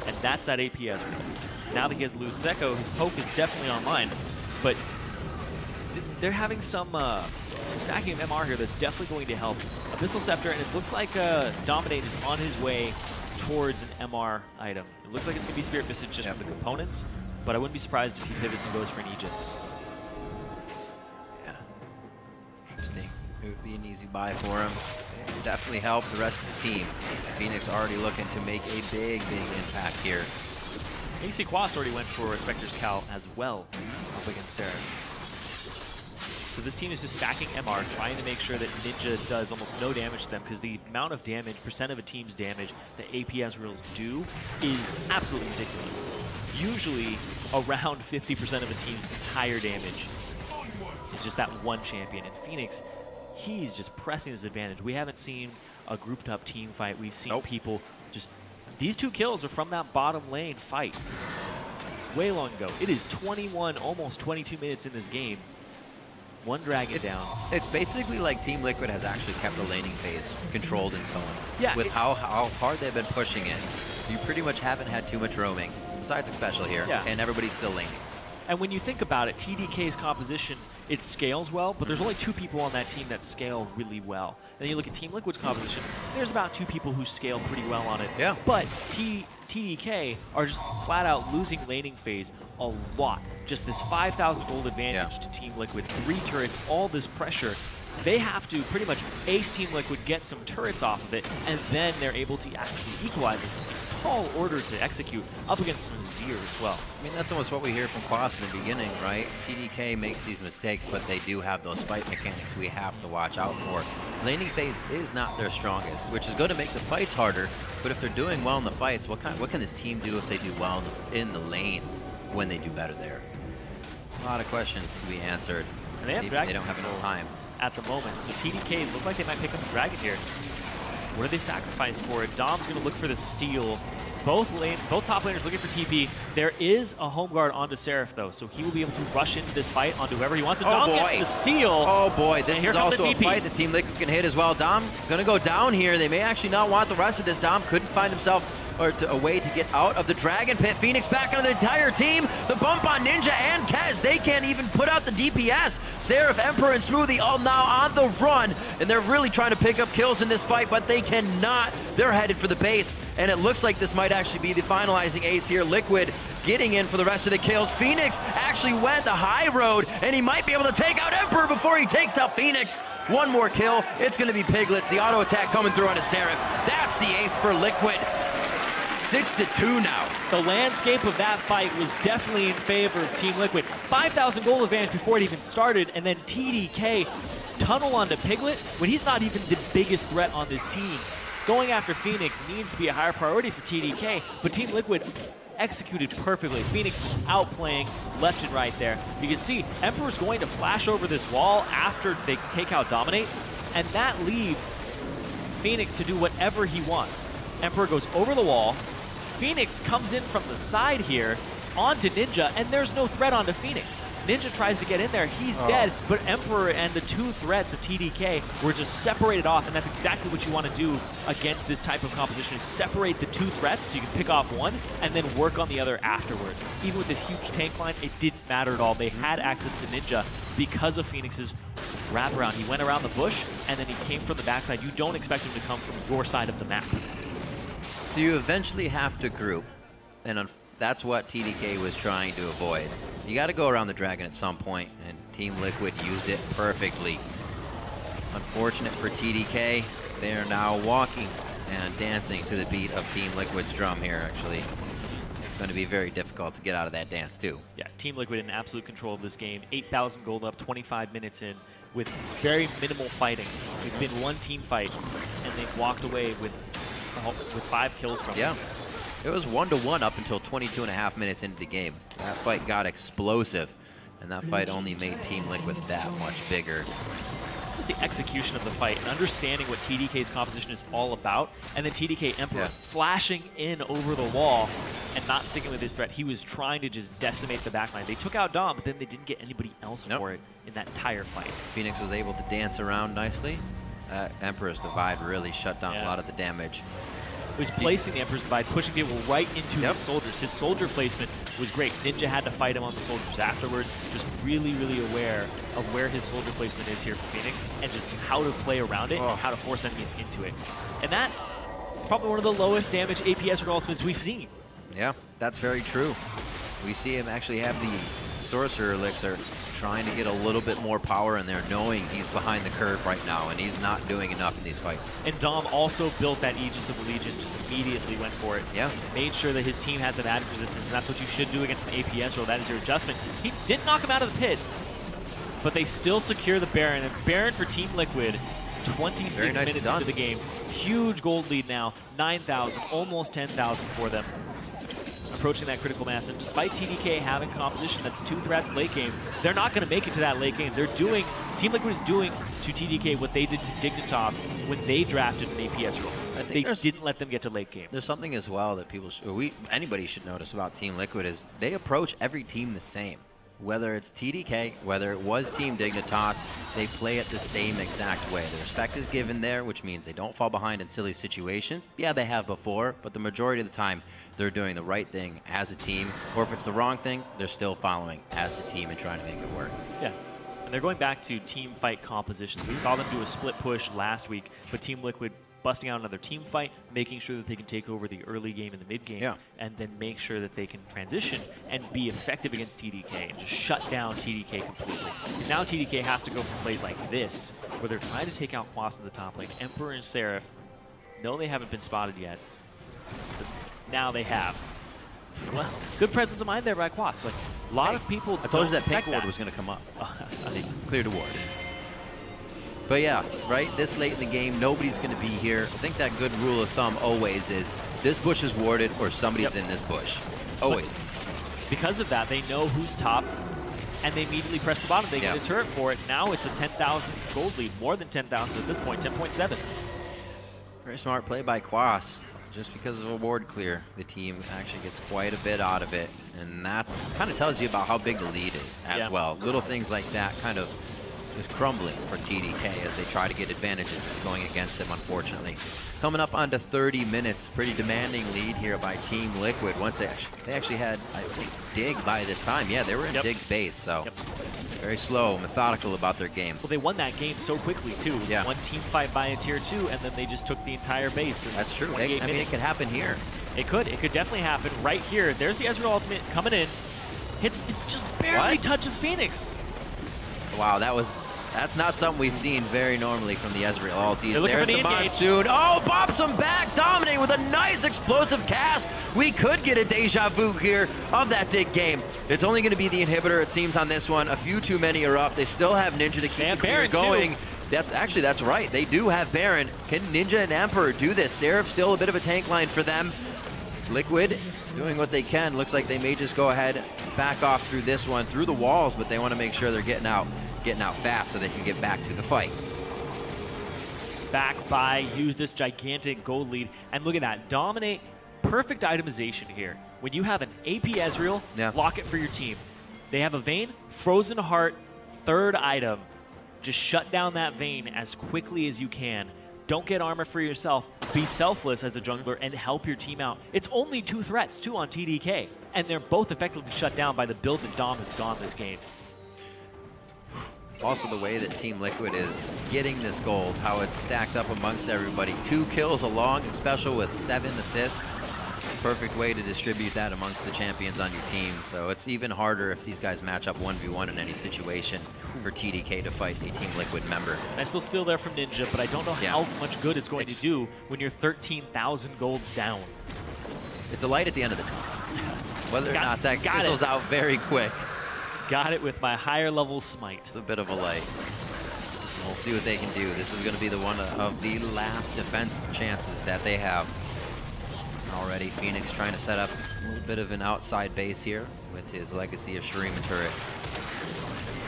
and that's that APS. Now that he has Luden's Echo, his poke is definitely online, but they're having some stacking of MR here that's definitely going to help. Abyssal Scepter, and it looks like Dominate is on his way towards an MR item. It looks like it's going to be Spirit Visage just for the components, but I wouldn't be surprised if he pivots and goes for an Aegis. Yeah. Interesting. It would be an easy buy for him. It would definitely help the rest of the team. Phoenix already looking to make a big impact here. AC Quas already went for a Spectre's Cal as well up against Seraph. So this team is just stacking MR, trying to make sure that Ninja does almost no damage to them, because the amount of damage, percent of a team's damage that APS rules do is absolutely ridiculous. Usually around 50% of a team's entire damage is just that one champion. And Phoenix, he's just pressing his advantage. We haven't seen a grouped up team fight. We've seen people just, these 2 kills are from that bottom lane fight way long ago. It is 21, almost 22 minutes in this game. One dragon down. It's basically like Team Liquid has actually kept the laning phase controlled and going. Yeah, with how hard they've been pushing it, you pretty much haven't had too much roaming, besides a special here, and everybody's still laning. And when you think about it, TDK's composition, it scales well, but there's only 2 people on that team that scale really well. Then you look at Team Liquid's composition, there's about 2 people who scale pretty well on it. Yeah. But TDK are just flat out losing laning phase a lot. Just this 5,000 gold advantage to Team Liquid, 3 turrets, all this pressure. They have to pretty much ace Team Liquid, get some turrets off of it, and then they're able to actually equalize this. It's a tall order to execute up against some Azir as well. I mean, that's almost what we hear from Quas in the beginning, right? TDK makes these mistakes, but they do have those fight mechanics we have to watch out for. Laning phase is not their strongest, which is going to make the fights harder, but if they're doing well in the fights, what can this team do if they do well in the lanes when they do better there? A lot of questions to be answered. And they don't have enough time at the moment. So TDK look like they might pick up the dragon here. What do they sacrifice for it? Dom's going to look for the steal. Both top laners looking for TP. There is a home guard onto Seraph, though, so he will be able to rush into this fight onto whoever he wants. And Dom gets the steal. Oh, boy. This is also a fight that Team Liquid can hit as well. Dom going to go down here. They may actually not want the rest of this. Dom couldn't find himself a way to get out of the Dragon Pit. Phoenix back on the entire team. The bump on Ninja and Kez. They can't even put out the DPS. Seraph, Emperor, and Smoothie all now on the run, and they're really trying to pick up kills in this fight, but they cannot. They're headed for the base, and it looks like this might actually be the finalizing ace here. Liquid getting in for the rest of the kills. Phoenix actually went the high road, and he might be able to take out Emperor before he takes out Phoenix. One more kill. It's going to be Piglets. The auto attack coming through on a Seraph. That's the ace for Liquid. 6-2 now. The landscape of that fight was definitely in favor of Team Liquid. 5,000 gold advantage before it even started, and then TDK tunnel onto Piglet when he's not even the biggest threat on this team. Going after Phoenix needs to be a higher priority for TDK, but Team Liquid executed perfectly. Phoenix just outplaying left and right there. You can see Emperor's going to flash over this wall after they take out Dominate, and that leaves Phoenix to do whatever he wants. Emperor goes over the wall. Phoenix comes in from the side here onto Ninja, and there's no threat onto Phoenix. Ninja tries to get in there. He's dead, but Emperor and the 2 threats of TDK were just separated off, and that's exactly what you want to do against this type of composition, is separate the 2 threats so you can pick off one and then work on the other afterwards. Even with this huge tank line, it didn't matter at all. They had access to Ninja because of Phoenix's wraparound. He went around the bush, and then he came from the backside. You don't expect him to come from your side of the map. So you eventually have to group, and That's what TDK was trying to avoid. You got to go around the dragon at some point, and Team Liquid used it perfectly. Unfortunate for TDK, they are now walking and dancing to the beat of Team Liquid's drum here, actually. It's going to be very difficult to get out of that dance, too. Yeah, Team Liquid in absolute control of this game. 8,000 gold up, 25 minutes in, with very minimal fighting. It's been one team fight, and they've walked away with 5 kills from Yeah. it. It was 1-1 up until 22.5 minutes into the game. That fight got explosive, and that fight only made Team Liquid that much bigger. Just the execution of the fight and understanding what TDK's composition is all about, and then TDK Emperor flashing in over the wall and not sticking with his threat. He was trying to just decimate the backline. They took out Dom, but then they didn't get anybody else for it in that entire fight. Phoenix was able to dance around nicely. Emperor's Divide really shut down a lot of the damage. He was placing the Emperor's Divide, pushing people right into his soldiers. His soldier placement was great. Ninja had to fight him on the soldiers afterwards, just really, really aware of where his soldier placement is here for Phoenix and just how to play around it and how to force enemies into it. And that, probably one of the lowest damage APS ultimates we've seen. Yeah, that's very true. We see him actually have the Sorcerer Elixir, trying to get a little bit more power in there, knowing he's behind the curve right now, and he's not doing enough in these fights. And Dom also built that Aegis of the Legion, just immediately went for it. Yeah. Made sure that his team had the added resistance, and that's what you should do against an APS roll. That is your adjustment. He didn't knock him out of the pit, but they still secure the Baron. It's Baron for Team Liquid, 26 minutes into the game. Huge gold lead now, 9,000, almost 10,000 for them. Approaching that critical mass, and despite TDK having composition that's 2 threats late game, they're not going to make it to that late game. They're doing, Team Liquid is doing to TDK what they did to Dignitas when they drafted an APS role. They didn't let them get to late game. There's something as well that people, anybody should notice about Team Liquid is they approach every team the same. Whether it's TDK, whether it was Team Dignitas, they play it the same exact way. The respect is given there, which means they don't fall behind in silly situations. Yeah, they have before, but the majority of the time, they're doing the right thing as a team. Or if it's the wrong thing, they're still following as a team and trying to make it work. Yeah, and they're going back to team fight compositions. We saw them do a split push last week, but Team Liquid busting out another team fight, making sure that they can take over the early game and the mid game, and then make sure that they can transition and be effective against TDK and just shut down TDK completely. Now TDK has to go for plays like this, where they're trying to take out Quas in the top lane. Emperor and Seraph, no, they haven't been spotted yet, but now they have. Well, good presence of mind there by Quas. Like, a lot of people I told you that tank ward was going to come up. They cleared a ward. But yeah, right, this late in the game, nobody's going to be here. I think that good rule of thumb always is this bush is warded or somebody's in this bush. Always. But because of that, they know who's top, and they immediately press the bottom. They get a turret for it. Now it's a 10,000 gold lead, more than 10,000 at this point, 10.7. Very smart play by Quas. Just because of a ward clear, the team actually gets quite a bit out of it. And that's kind of tells you about how big the lead is as well. Little things like that kind of just crumbling for TDK as they try to get advantages. It's going against them, unfortunately. Coming up onto 30 minutes, pretty demanding lead here by Team Liquid. Once they actually had, I think, Dig by this time. Yeah, they were in Dig's base, so very slow, methodical about their games. Well, they won that game so quickly, too. Yeah. One team fight by a tier 2, and then they just took the entire base. That's true. I mean, it could happen here. It could. It could definitely happen right here. There's the Ezreal ultimate coming in. It just barely touches Phoenix. Wow, that's not something we've seen very normally from the Ezreal ultis. There's the Monsoon. Oh, bops him back. Dominating with a nice explosive cast. We could get a deja vu here of that Dig game. It's only going to be the inhibitor, it seems, on this one. A few too many are up. They still have Ninja to keep the clear going. That's right. They do have Baron. Can Ninja and Emperor do this? Seraph still a bit of a tank line for them. Liquid doing what they can. Looks like they may just go ahead, back off through this one, through the walls, but they want to make sure they're getting out fast so they can get back to the fight. Back by, use this gigantic gold lead, and look at that, dominate, perfect itemization here. When you have an AP Ezreal, lock it for your team. They have a Vayne, Frozen Heart, third item. Just shut down that Vayne as quickly as you can. Don't get armor for yourself. Be selfless as a jungler and help your team out. It's only 2 threats, too, on TDK, and they're both effectively shut down by the build that Dom has gone this game. Also the way that Team Liquid is getting this gold, how it's stacked up amongst everybody. 2 kills along, special with 7 assists. perfect way to distribute that amongst the champions on your team. So it's even harder if these guys match up 1v1 in any situation for TDK to fight a Team Liquid member. I still steal there from Ninja, but I don't know how much good it's going to do when you're 13,000 gold down. It's a light at the end of the tunnel. Whether or not that fizzles out very quick. Got it with my higher level smite. It's a bit of a light. We'll see what they can do. This is going to be the one of the last defense chances that they have. Already, Phoenix trying to set up a little bit of an outside base here with his legacy of Shurima turret.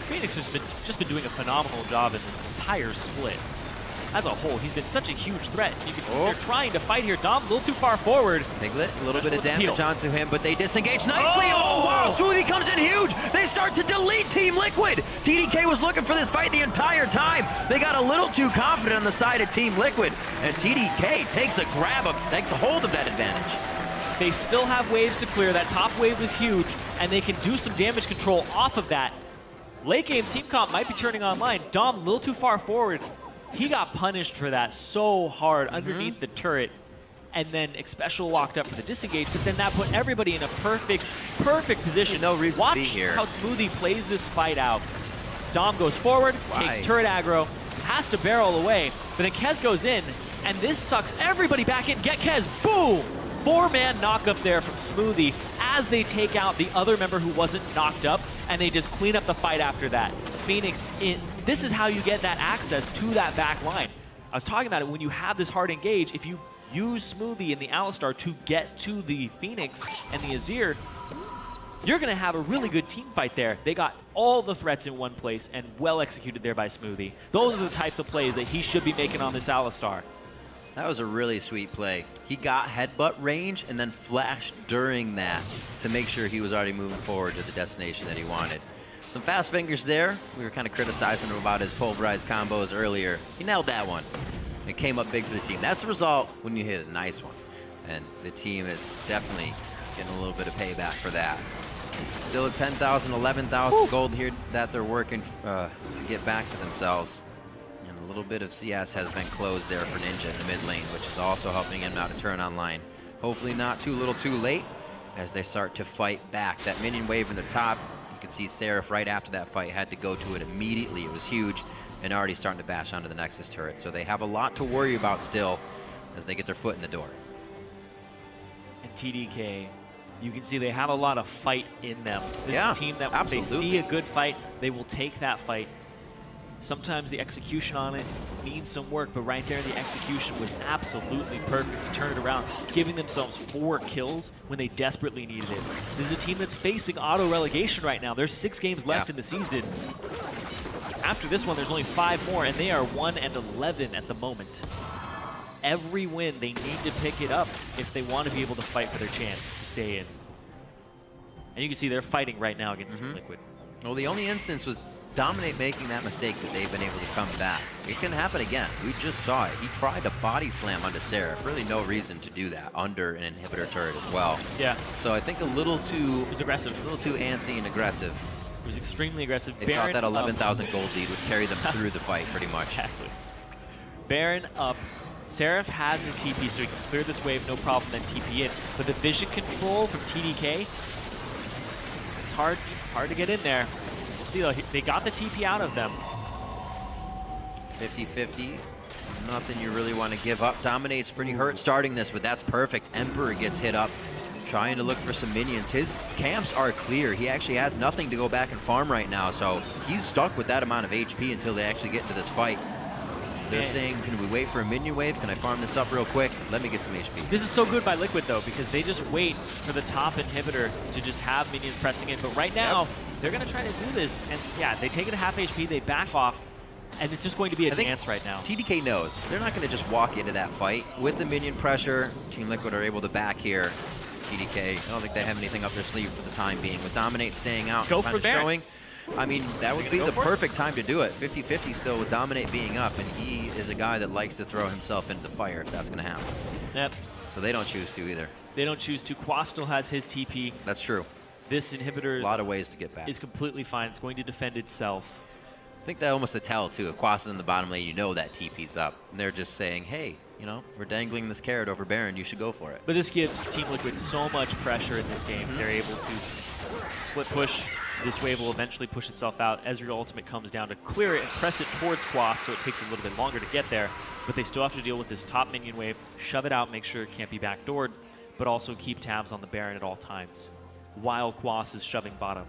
Phoenix has just been doing a phenomenal job in this entire split. As a whole, he's been such a huge threat. You can see they're trying to fight here. Dom a little too far forward. Piglet, a little bit of damage onto him, but they disengage nicely. Oh, wow, Smoothie comes in huge. They start to delete Team Liquid. TDK was looking for this fight the entire time. They got a little too confident on the side of Team Liquid, and TDK takes a hold of that advantage. They still have waves to clear. That top wave was huge, and they can do some damage control off of that. Late game team comp might be turning online. Dom a little too far forward. He got punished for that so hard underneath the turret, and then Xpecial walked up for the disengage, but then that put everybody in a perfect position. No reason Watch to be here. how Smoothie plays this fight out. Dom goes forward, takes turret aggro, has to barrel away, but then Kez goes in, and this sucks everybody back in. Get Kez, boom! 4-man knock up there from Smoothie as they take out the other member who wasn't knocked up, and they just clean up the fight after that. Phoenix in. This is how you get that access to that back line. I was talking about it, when you have this hard engage, if you use Smoothie and the Alistar to get to the Phoenix and the Azir, you're going to have a really good team fight there. They got all the threats in one place and well executed there by Smoothie. Those are the types of plays that he should be making on this Alistar. That was a really sweet play. He got headbutt range and then flashed during that to make sure he was already moving forward to the destination that he wanted. Some fast fingers there. We were kind of criticizing him about his pulverized combos earlier. He nailed that one. It came up big for the team. That's the result when you hit a nice one. And the team is definitely getting a little bit of payback for that. Still at 10,000, 11,000 gold here that they're working to get back to themselves. And a little bit of CS has been closed there for Ninja in the mid lane, which is also helping him now to turn online. Hopefully not too little too late as they start to fight back. That minion wave in the top, you can see Seraph right after that fight had to go to it immediately. It was huge and already starting to bash onto the Nexus turret. So they have a lot to worry about still as they get their foot in the door. And TDK, you can see they have a lot of fight in them. This is a team that when they absolutely. see a good fight, they will take that fight. Sometimes the execution on it needs some work, but right there the execution was absolutely perfect to turn it around, giving themselves 4 kills when they desperately needed it. This is a team that's facing auto-relegation right now. There's 6 games left in the season. After this one, there's only 5 more, and they are 1-11 at the moment. Every win, they need to pick it up if they want to be able to fight for their chance to stay in. And you can see they're fighting right now against Team Liquid. Well, the only instance was Dominate making that mistake that they've been able to come back. It can happen again. We just saw it. He tried to body slam onto Seraph. Really no reason to do that under an inhibitor turret as well. Yeah. So I think a little too... It was aggressive. A little too antsy and aggressive. It was extremely aggressive. They thought that 11,000 gold lead would carry them through the fight pretty much. Exactly. Baron up. Seraph has his TP, so he can clear this wave, no problem, then TP in. But the vision control from TDK, it's hard to get in there. We'll see, though. They got the TP out of them. 50-50. Nothing you really want to give up. Dominate's pretty hurt starting this, but that's perfect. Emperor gets hit up, trying to look for some minions. His camps are clear. He actually has nothing to go back and farm right now, so he's stuck with that amount of HP until they actually get into this fight. They're saying, can we wait for a minion wave? Can I farm this up real quick? Let me get some HP. This is so good by Liquid, though, because they just wait for the top inhibitor to just have minions pressing in. But right now, they're going to try to do this. And yeah, they take it to half HP, they back off, and it's just going to be a dance right now. TDK knows. They're not going to just walk into that fight. With the minion pressure, Team Liquid are able to back here. TDK, I don't think they have anything up their sleeve for the time being. With Dominate staying out, go for Baron. I mean, that would be the perfect time to do it. 50-50 still with Dominate being up, and he is a guy that likes to throw himself into the fire if that's going to happen. Yep. So they don't choose to either. They don't choose to. Quas still has his TP. That's true. This inhibitor a lot of ways to get back. Is completely fine. It's going to defend itself. I think that almost a tell, too. If Quas is in the bottom lane, you know that TP's up. And they're just saying, hey, you know, we're dangling this carrot over Baron. You should go for it. But this gives Team Liquid so much pressure in this game. They're able to split push. This wave will eventually push itself out. Ezreal ultimate comes down to clear it and press it towards Quas, so it takes a little bit longer to get there. But they still have to deal with this top minion wave, shove it out, make sure it can't be backdoored, but also keep tabs on the Baron at all times, while Quas is shoving bottom.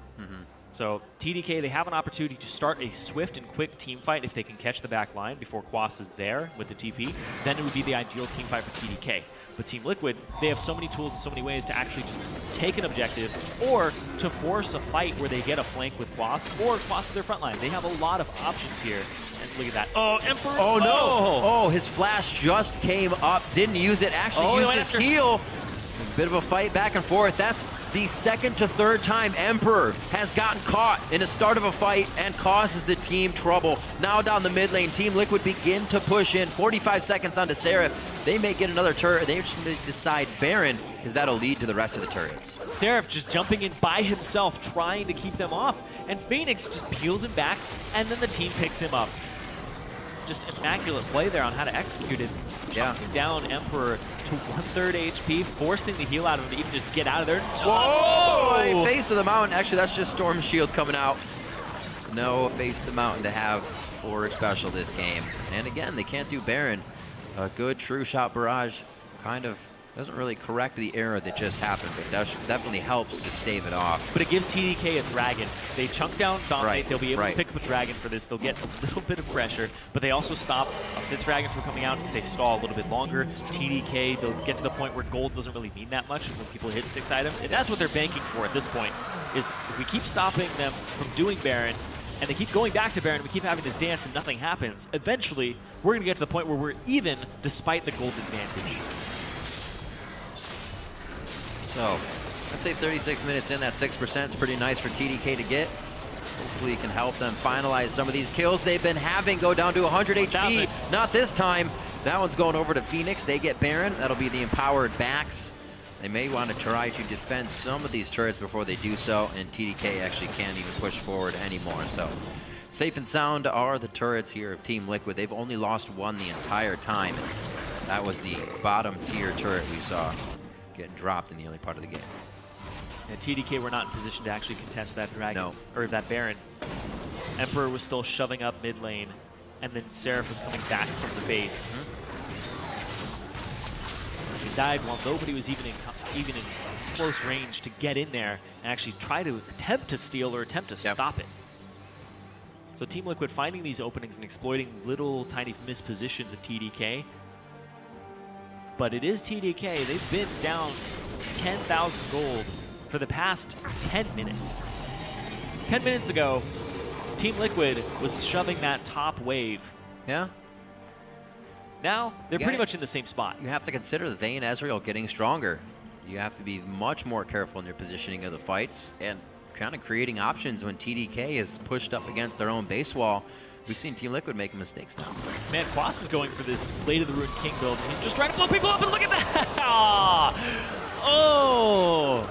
So TDK, they have an opportunity to start a swift and quick team fight if they can catch the back line before Quas is there with the TP. Then it would be the ideal team fight for TDK. But Team Liquid, they have so many tools and so many ways to actually just take an objective or to force a fight where they get a flank with Quas or Quas to their front line. They have a lot of options here. And look at that. Oh, Emperor. Oh, no. Oh, his flash just came up. Didn't use it. Actually used his heal. A bit of a fight back and forth. That's the second to third time Emperor has gotten caught in the start of a fight and causes the team trouble. Now down the mid lane, Team Liquid begin to push in. 45 seconds onto Seraph. They may get another turret. They just may decide Baron, because that'll lead to the rest of the turrets. Seraph just jumping in by himself, trying to keep them off. And Phoenix just peels him back, and then the team picks him up. Just immaculate play there on how to execute it. Chunking down Emperor to 1/3 HP, forcing the heal out of him to even just get out of there. Whoa! Face of the mountain. Actually, that's just Storm Shield coming out. No face of the mountain to have for special this game. And again, they can't do Baron. A good true shot barrage kind of doesn't really correct the error that just happened, but definitely helps to stave it off. But it gives TDK a dragon. They chunk down Dominate. They'll be able to pick up a dragon for this. They'll get a little bit of pressure, but they also stop a 5th dragon from coming out if they stall a little bit longer. TDK, they'll get to the point where gold doesn't really mean that much when people hit 6 items, and that's what they're banking for at this point, is if we keep stopping them from doing Baron, and they keep going back to Baron, we keep having this dance and nothing happens, eventually we're going to get to the point where we're even despite the gold advantage. So, I'd say 36 minutes in, that 6% is pretty nice for TDK to get. Hopefully it can help them finalize some of these kills they've been having, go down to 100 HP. Not this time. That one's going over to Phoenix. They get Baron. That'll be the empowered backs. They may want to try to defend some of these turrets before they do so, and TDK actually can't even push forward anymore. So, safe and sound are the turrets here of Team Liquid. They've only lost one the entire time. That was the bottom tier turret we saw getting dropped in the early part of the game. And TDK were not in position to actually contest that dragon, or that Baron. Emperor was still shoving up mid lane, and then Seraph was coming back from the base. He died while nobody was even in close range to get in there and actually try to attempt to steal or attempt to stop it. So Team Liquid finding these openings and exploiting little tiny mispositions of TDK. But it is TDK. They've been down 10,000 gold for the past 10 minutes. 10 minutes ago, Team Liquid was shoving that top wave. Yeah. Now, they're pretty much in the same spot. You have to consider that they and Ezreal getting stronger. You have to be much more careful in your positioning of the fights and kind of creating options when TDK is pushed up against their own base wall. We've seen Team Liquid make mistakes now. Man, Quas is going for this Blade of the Ruined King build. He's just trying to blow people up, and look at that! Oh!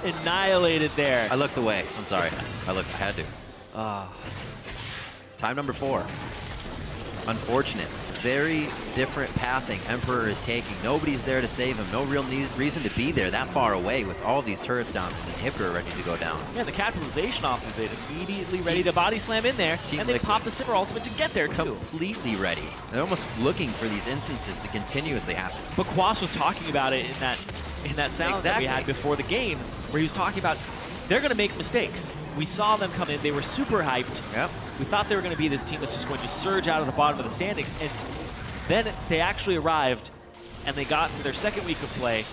Annihilated there. I looked away. I'm sorry. I had to. Time number 4. Unfortunate. Very different pathing Emperor is taking. Nobody's there to save him. No real reason to be there that far away with all these turrets down and the inhibitor ready to go down. Yeah, the capitalization off of it. Immediately ready to body slam in there, and they pop the Simmer ultimate to get there too. Completely ready. They're almost looking for these instances to continuously happen. But Quas was talking about it in that sound that we had before the game, where he was talking about they're going to make mistakes. We saw them come in. They were super hyped. Yep. We thought they were going to be this team that's just going to surge out of the bottom of the standings. And then they actually arrived, and they got to their second week of play,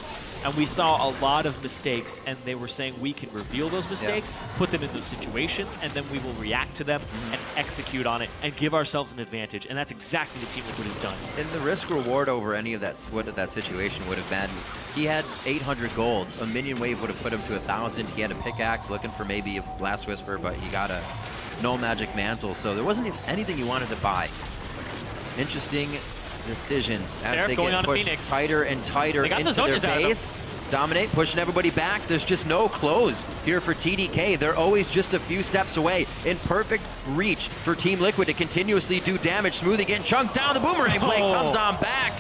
and we saw a lot of mistakes. And they were saying we can reveal those mistakes, put them in those situations, and then we will react to them and execute on it and give ourselves an advantage. And that's exactly what Team Liquid has done. And the risk reward over any of that, what that situation would have been, he had 800 gold. A minion wave would have put him to 1,000. He had a pickaxe looking for maybe a Blast Whisper, but he got a no magic mantle, so there wasn't anything you wanted to buy. Interesting decisions as they get pushed tighter and tighter into their base. Dominate, pushing everybody back. There's just no close here for TDK. They're always just a few steps away. In perfect reach for Team Liquid to continuously do damage. Smoothie getting chunked down. The boomerang blade comes on back.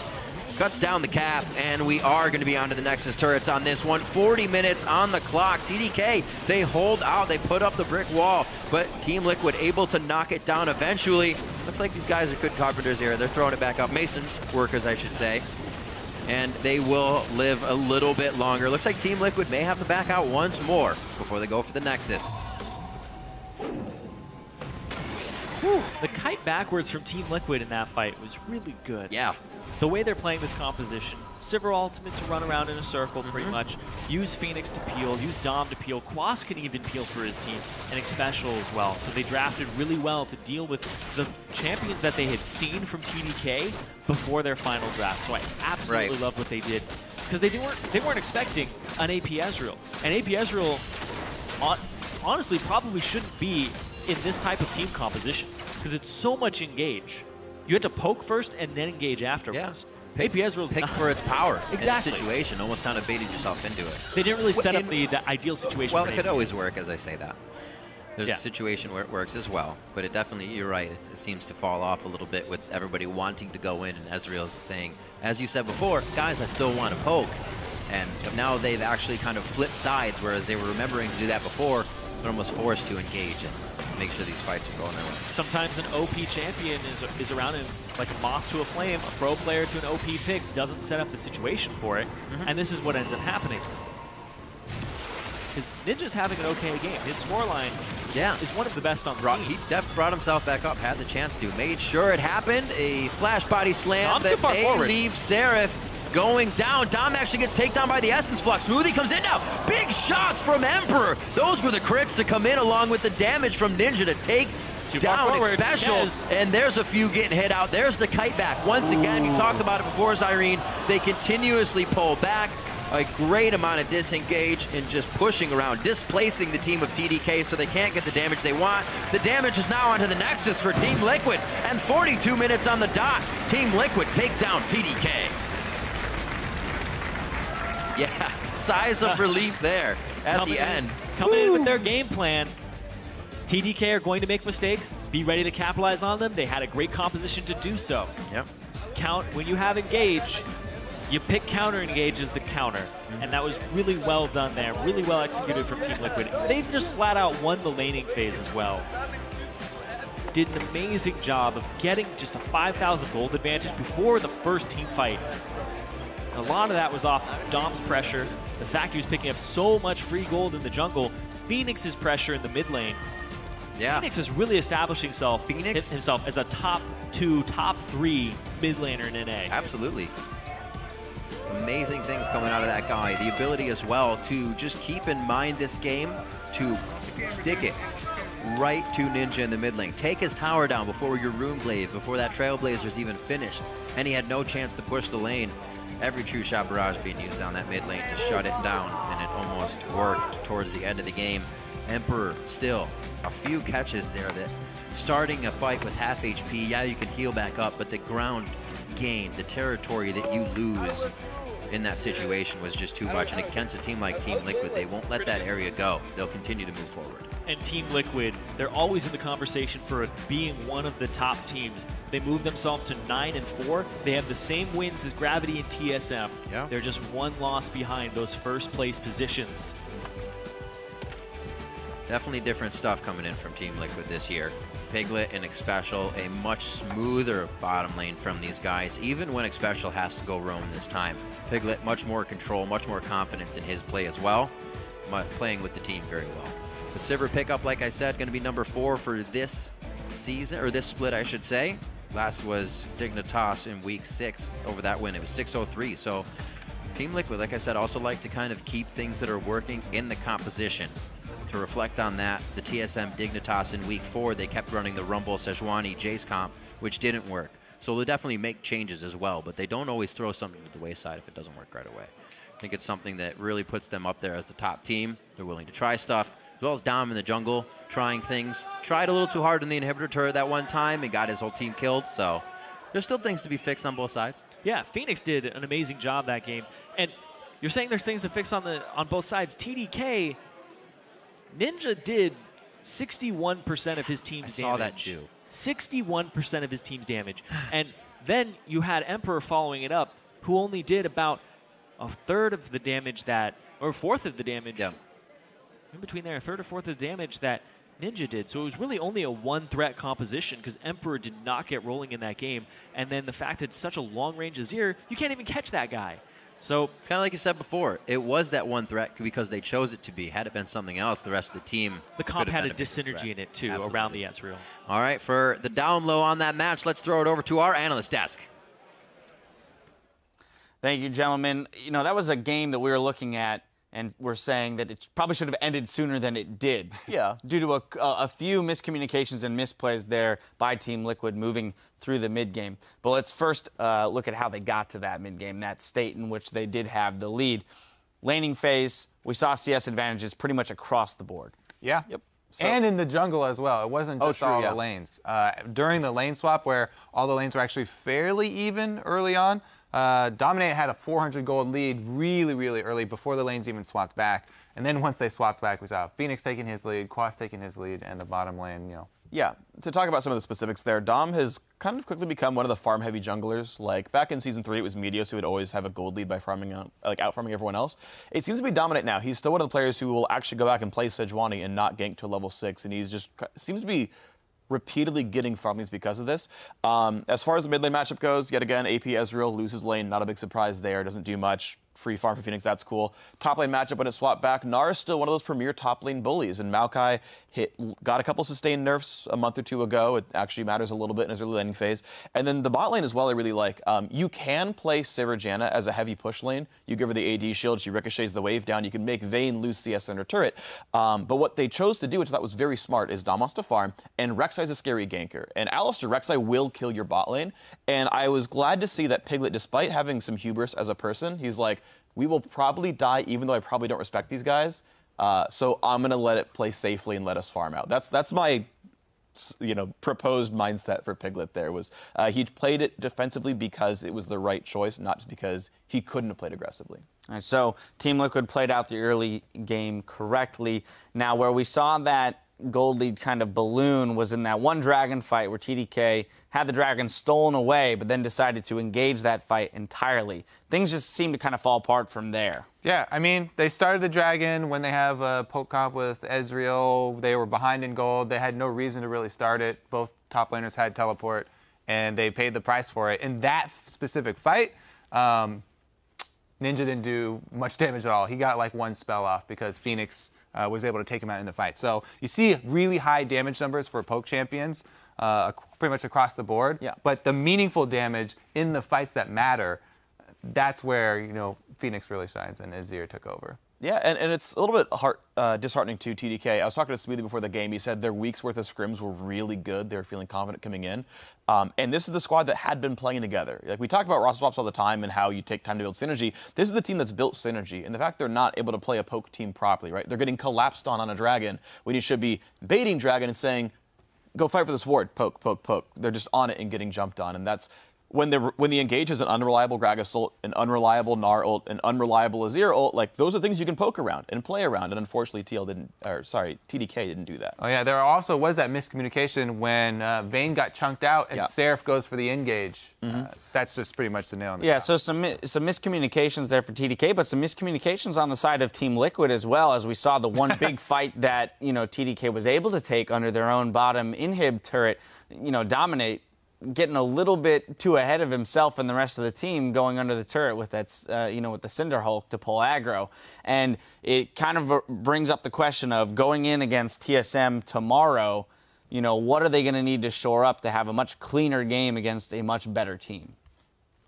cuts down the calf, and we are going to be onto the Nexus turrets on this one. 40 minutes on the clock. TDK, they hold out, they put up the brick wall, but Team Liquid able to knock it down eventually. Looks like these guys are good carpenters here. They're throwing it back up. Mason workers, I should say. And they will live a little bit longer. Looks like Team Liquid may have to back out once more before they go for the Nexus. Whew. The kite backwards from Team Liquid in that fight was really good. Yeah. The way they're playing this composition, Sivir ultimate to run around in a circle pretty much, use Phoenix to peel, use Dom to peel, Quas can even peel for his team, and Xpecial as well. So they drafted really well to deal with the champions that they had seen from TDK before their final draft. So I absolutely love what they did, because they weren't expecting an AP Ezreal. And AP Ezreal, honestly, probably shouldn't be in this type of team composition, because it's so much engage. You had to poke first and then engage afterwards. Yeah. AP Ezreal's pick for its power exactly. in the situation. Almost kind of baited yourself into it. They didn't really set up the ideal situation. Well, for it could always work, as I say that. There's a situation where it works as well, but it definitely, you're right, it seems to fall off a little bit with everybody wanting to go in, and Ezreal's saying, as you said before, guys, I still want to poke. And now they've actually kind of flipped sides, whereas they were remembering to do that before, they're almost forced to engage and make sure these fights are going their way. Sometimes an OP champion is around in like a moth to a flame. A pro player to an OP pick doesn't set up the situation for it, and this is what ends up happening. Because Ninja's having an okay game. His scoreline is one of the best on the team. He definitely brought himself back up, had the chance to. Made sure it happened. A flash body slam that may leave Seraph going down. Dom actually gets taken down by the Essence Flux. Smoothie comes in now. Big shots from Emperor. Those were the crits to come in, along with the damage from Ninja to take down Xpecial. And there's a few getting hit out. There's the kite back. Once again, you talked about it before, Zyrene. They continuously pull back. A great amount of disengage and just pushing around, displacing the team of TDK so they can't get the damage they want. The damage is now onto the Nexus for Team Liquid, and 42 minutes on the dot. Team Liquid take down TDK. Yeah, sighs of relief there at the end. Coming in with their game plan. TDK are going to make mistakes. Be ready to capitalize on them. They had a great composition to do so. Yep. When you have engage, you pick counter engage as the counter. And that was really well done there. Really well executed from Team Liquid. They've just flat out won the laning phase as well. Did an amazing job of getting just a 5,000 gold advantage before the first team fight. A lot of that was off Dom's pressure, the fact he was picking up so much free gold in the jungle, Phoenix's pressure in the mid lane. Yeah. Phoenix is really establishing himself as a top 2, top 3 mid laner in NA. Absolutely. Amazing things coming out of that guy. The ability as well to just keep in mind this game, to stick it right to Ninja in the mid lane. Take his tower down before your Runeblade, before that Trailblazer's even finished, and he had no chance to push the lane. Every true shot barrage being used down that mid lane to shut it down, and it almost worked towards the end of the game. Emperor still a few catches there that starting a fight with half HP, yeah, you can heal back up, but the ground gain, the territory that you lose in that situation was just too much. And against a team like Team Liquid, they won't let that area go. They'll continue to move forward. And Team Liquid, they're always in the conversation for being one of the top teams. They move themselves to 9-4. They have the same wins as Gravity and TSM. Yeah. They're just one loss behind those first place positions. Definitely different stuff coming in from Team Liquid this year. Piglet and Xpecial, a much smoother bottom lane from these guys, even when Xpecial has to go roam this time. Piglet, much more control, much more confidence in his play as well, playing with the team very well. The Sivir pickup, like I said, going to be number 4 for this season, or this split, I should say. Last was Dignitas in week 6 over that win. It was 6-0-3. So Team Liquid, like I said, also like to kind of keep things that are working in the composition. To reflect on that, the TSM Dignitas in week 4, they kept running the Rumble Sejuani Jace comp, which didn't work. So they'll definitely make changes as well, but they don't always throw something to the wayside if it doesn't work right away. I think it's something that really puts them up there as the top team. They're willing to try stuff, as well as Dom in the jungle, trying things. Tried a little too hard in the inhibitor turret that one time and got his whole team killed, so there's still things to be fixed on both sides. Yeah, Phoenix did an amazing job that game. And you're saying there's things to fix on both sides. TDK, Ninja did 61% of his team's damage. I saw that too. 61% of his team's damage. And then you had Emperor following it up, who only did about a third of the damage that, or a fourth of the damage. Yeah. In between there, a third or fourth of the damage that Ninja did. So it was really only a one-threat composition because Emperor did not get rolling in that game. And then the fact that it's such a long-range Azir, you can't even catch that guy. So it's kind of like you said before. It was that one threat because they chose it to be. Had it been something else, the rest of the team. The comp had a dyssynergy in it too. Absolutely. Around the Ezreal. All right, for the down low on that match, let's throw it over to our analyst desk. Thank you, gentlemen. You know, that was a game that we were looking at, and we're saying that it probably should have ended sooner than it did. Yeah. Due to a few miscommunications and misplays there by Team Liquid moving through the mid-game. But let's first look at how they got to that mid-game, that state in which they did have the lead. Laning phase, we saw CS advantages pretty much across the board. Yeah. Yep. So, and in the jungle as well. It wasn't just all the lanes. During the lane swap, where all the lanes were actually fairly even early on, Dominate had a 400 gold lead really, really early before the lanes even swapped back. And then once they swapped back, we saw Phoenix taking his lead, Quas taking his lead, and the bottom lane, you know. Yeah, to talk about some of the specifics there, Dom has kind of quickly become one of the farm-heavy junglers. Like, back in Season 3, it was Meteos who would always have a gold lead by farming out, out-farming everyone else. It seems to be Dominate now. He's still one of the players who will actually go back and play Sejuani and not gank to a level 6, and he's just seems to be repeatedly getting farm leads because of this. As far as the mid lane matchup goes, yet again, AP Ezreal loses lane, not a big surprise there, doesn't do much. Free farm for Phoenix, that's cool. Top lane matchup when it swapped back, Nara's still one of those premier top lane bullies, and Maokai got a couple sustained nerfs a month or two ago. It actually matters a little bit in his early laning phase. And then the bot lane as well, I really like. You can play Sivir Janna as a heavy push lane. You give her the AD shield, she ricochets the wave down. You can make Vayne lose CS under turret. But what they chose to do, which I thought was very smart, is Dom wants to farm, and Rek'Sai's a scary ganker. And Alistar, Rek'Sai will kill your bot lane. And I was glad to see that Piglet, despite having some hubris as a person, he's like, we will probably die, even though I probably don't respect these guys. So I'm gonna let it play safely and let us farm out. That's my, proposed mindset for Piglet. There was he played it defensively because it was the right choice, not just because he couldn't have played aggressively. All right, so Team Liquid played out the early game correctly. Now, where we saw that gold lead kind of balloon was in that one dragon fight where TDK had the dragon stolen away, but then decided to engage that fight entirely. Things just seemed to kind of fall apart from there. Yeah, I mean, they started the dragon when they have a poke comp with Ezreal. They were behind in gold. They had no reason to really start it. Both top laners had teleport, and they paid the price for it. In that specific fight, Ninja didn't do much damage at all. He got like one spell off because Phoenix was able to take him out in the fight. So you see really high damage numbers for poke champions pretty much across the board. Yeah. But the meaningful damage in the fights that matter, that's where, Phoenix really shines and Azir took over. Yeah, and it's a little bit disheartening to TDK. I was talking to Smoothie before the game. He said their week's worth of scrims were really good. They were feeling confident coming in. And this is the squad that had been playing together. Like, we talk about roster swaps all the time and how you take time to build synergy. This is the team that's built synergy. And the fact they're not able to play a poke team properly, right? They're getting collapsed on a dragon when you should be baiting dragon and saying, go fight for this ward, poke, poke, poke. They're just on it and getting jumped on. And that's when the engage is an unreliable Gragas ult, an unreliable Gnar ult, an unreliable Azir ult, like, those are things you can poke around and play around. And unfortunately, TDK didn't do that. Oh yeah, there also was that miscommunication when Vayne got chunked out and Seraph goes for the engage. That's just pretty much the nail on the top. So some miscommunications there for TDK, but some miscommunications on the side of Team Liquid as well, as we saw the one big fight that TDK was able to take under their own bottom inhib turret, Dominate, getting a little bit too ahead of himself and the rest of the team, going under the turret with that, with the Cinder Hulk to pull aggro. And it kind of brings up the question of going in against TSM tomorrow, what are they going to need to shore up to have a much cleaner game against a much better team?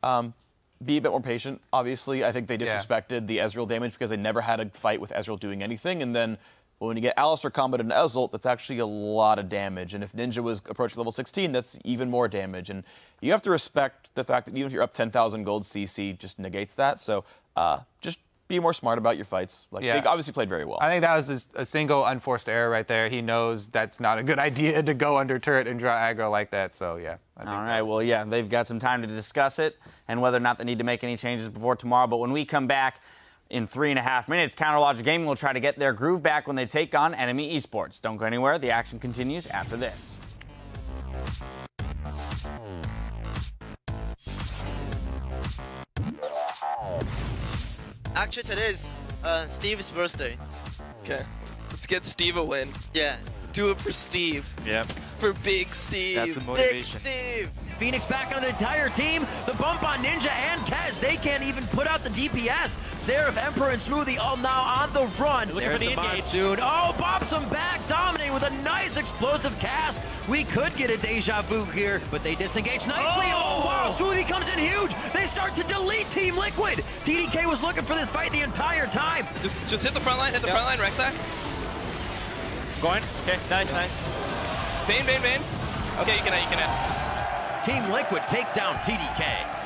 Be a bit more patient. Obviously, I think they disrespected the Ezreal damage because they never had a fight with Ezreal doing anything. And then when you get Alistar comboed into Ezreal, that's actually a lot of damage. And if Ninja was approaching level 16, that's even more damage. And you have to respect the fact that even if you're up 10,000 gold, CC just negates that. So just be more smart about your fights. They obviously played very well. I think that was a single unforced error right there. He knows that's not a good idea to go under turret and draw aggro like that. So, yeah. All right, well, they've got some time to discuss it and whether or not they need to make any changes before tomorrow. But when we come back in 3.5 minutes, Counterlogic Gaming will try to get their groove back when they take on Enemy Esports. Don't go anywhere. The action continues after this. Actually, today is Steve's birthday. Okay. Let's get Steve a win. Yeah. Do it for Steve. Yep. For Big Steve. That's the Big motivation. Steve. Phoenix back onto the entire team. The bump on Ninja and Kez. They can't even put out the DPS. Seraph, Emperor, and Smoothie all now on the run. Looking There's for the the engage. Monsoon. Oh, bops him back. Dominating with a nice explosive cast. We could get a deja vu here, but they disengage nicely. Oh, wow. Smoothie comes in huge. They start to delete Team Liquid. TDK was looking for this fight the entire time. Just hit the front line, Rexac. Going. Okay, nice, nice. Bane. Okay, you can hit. Team Liquid take down TDK.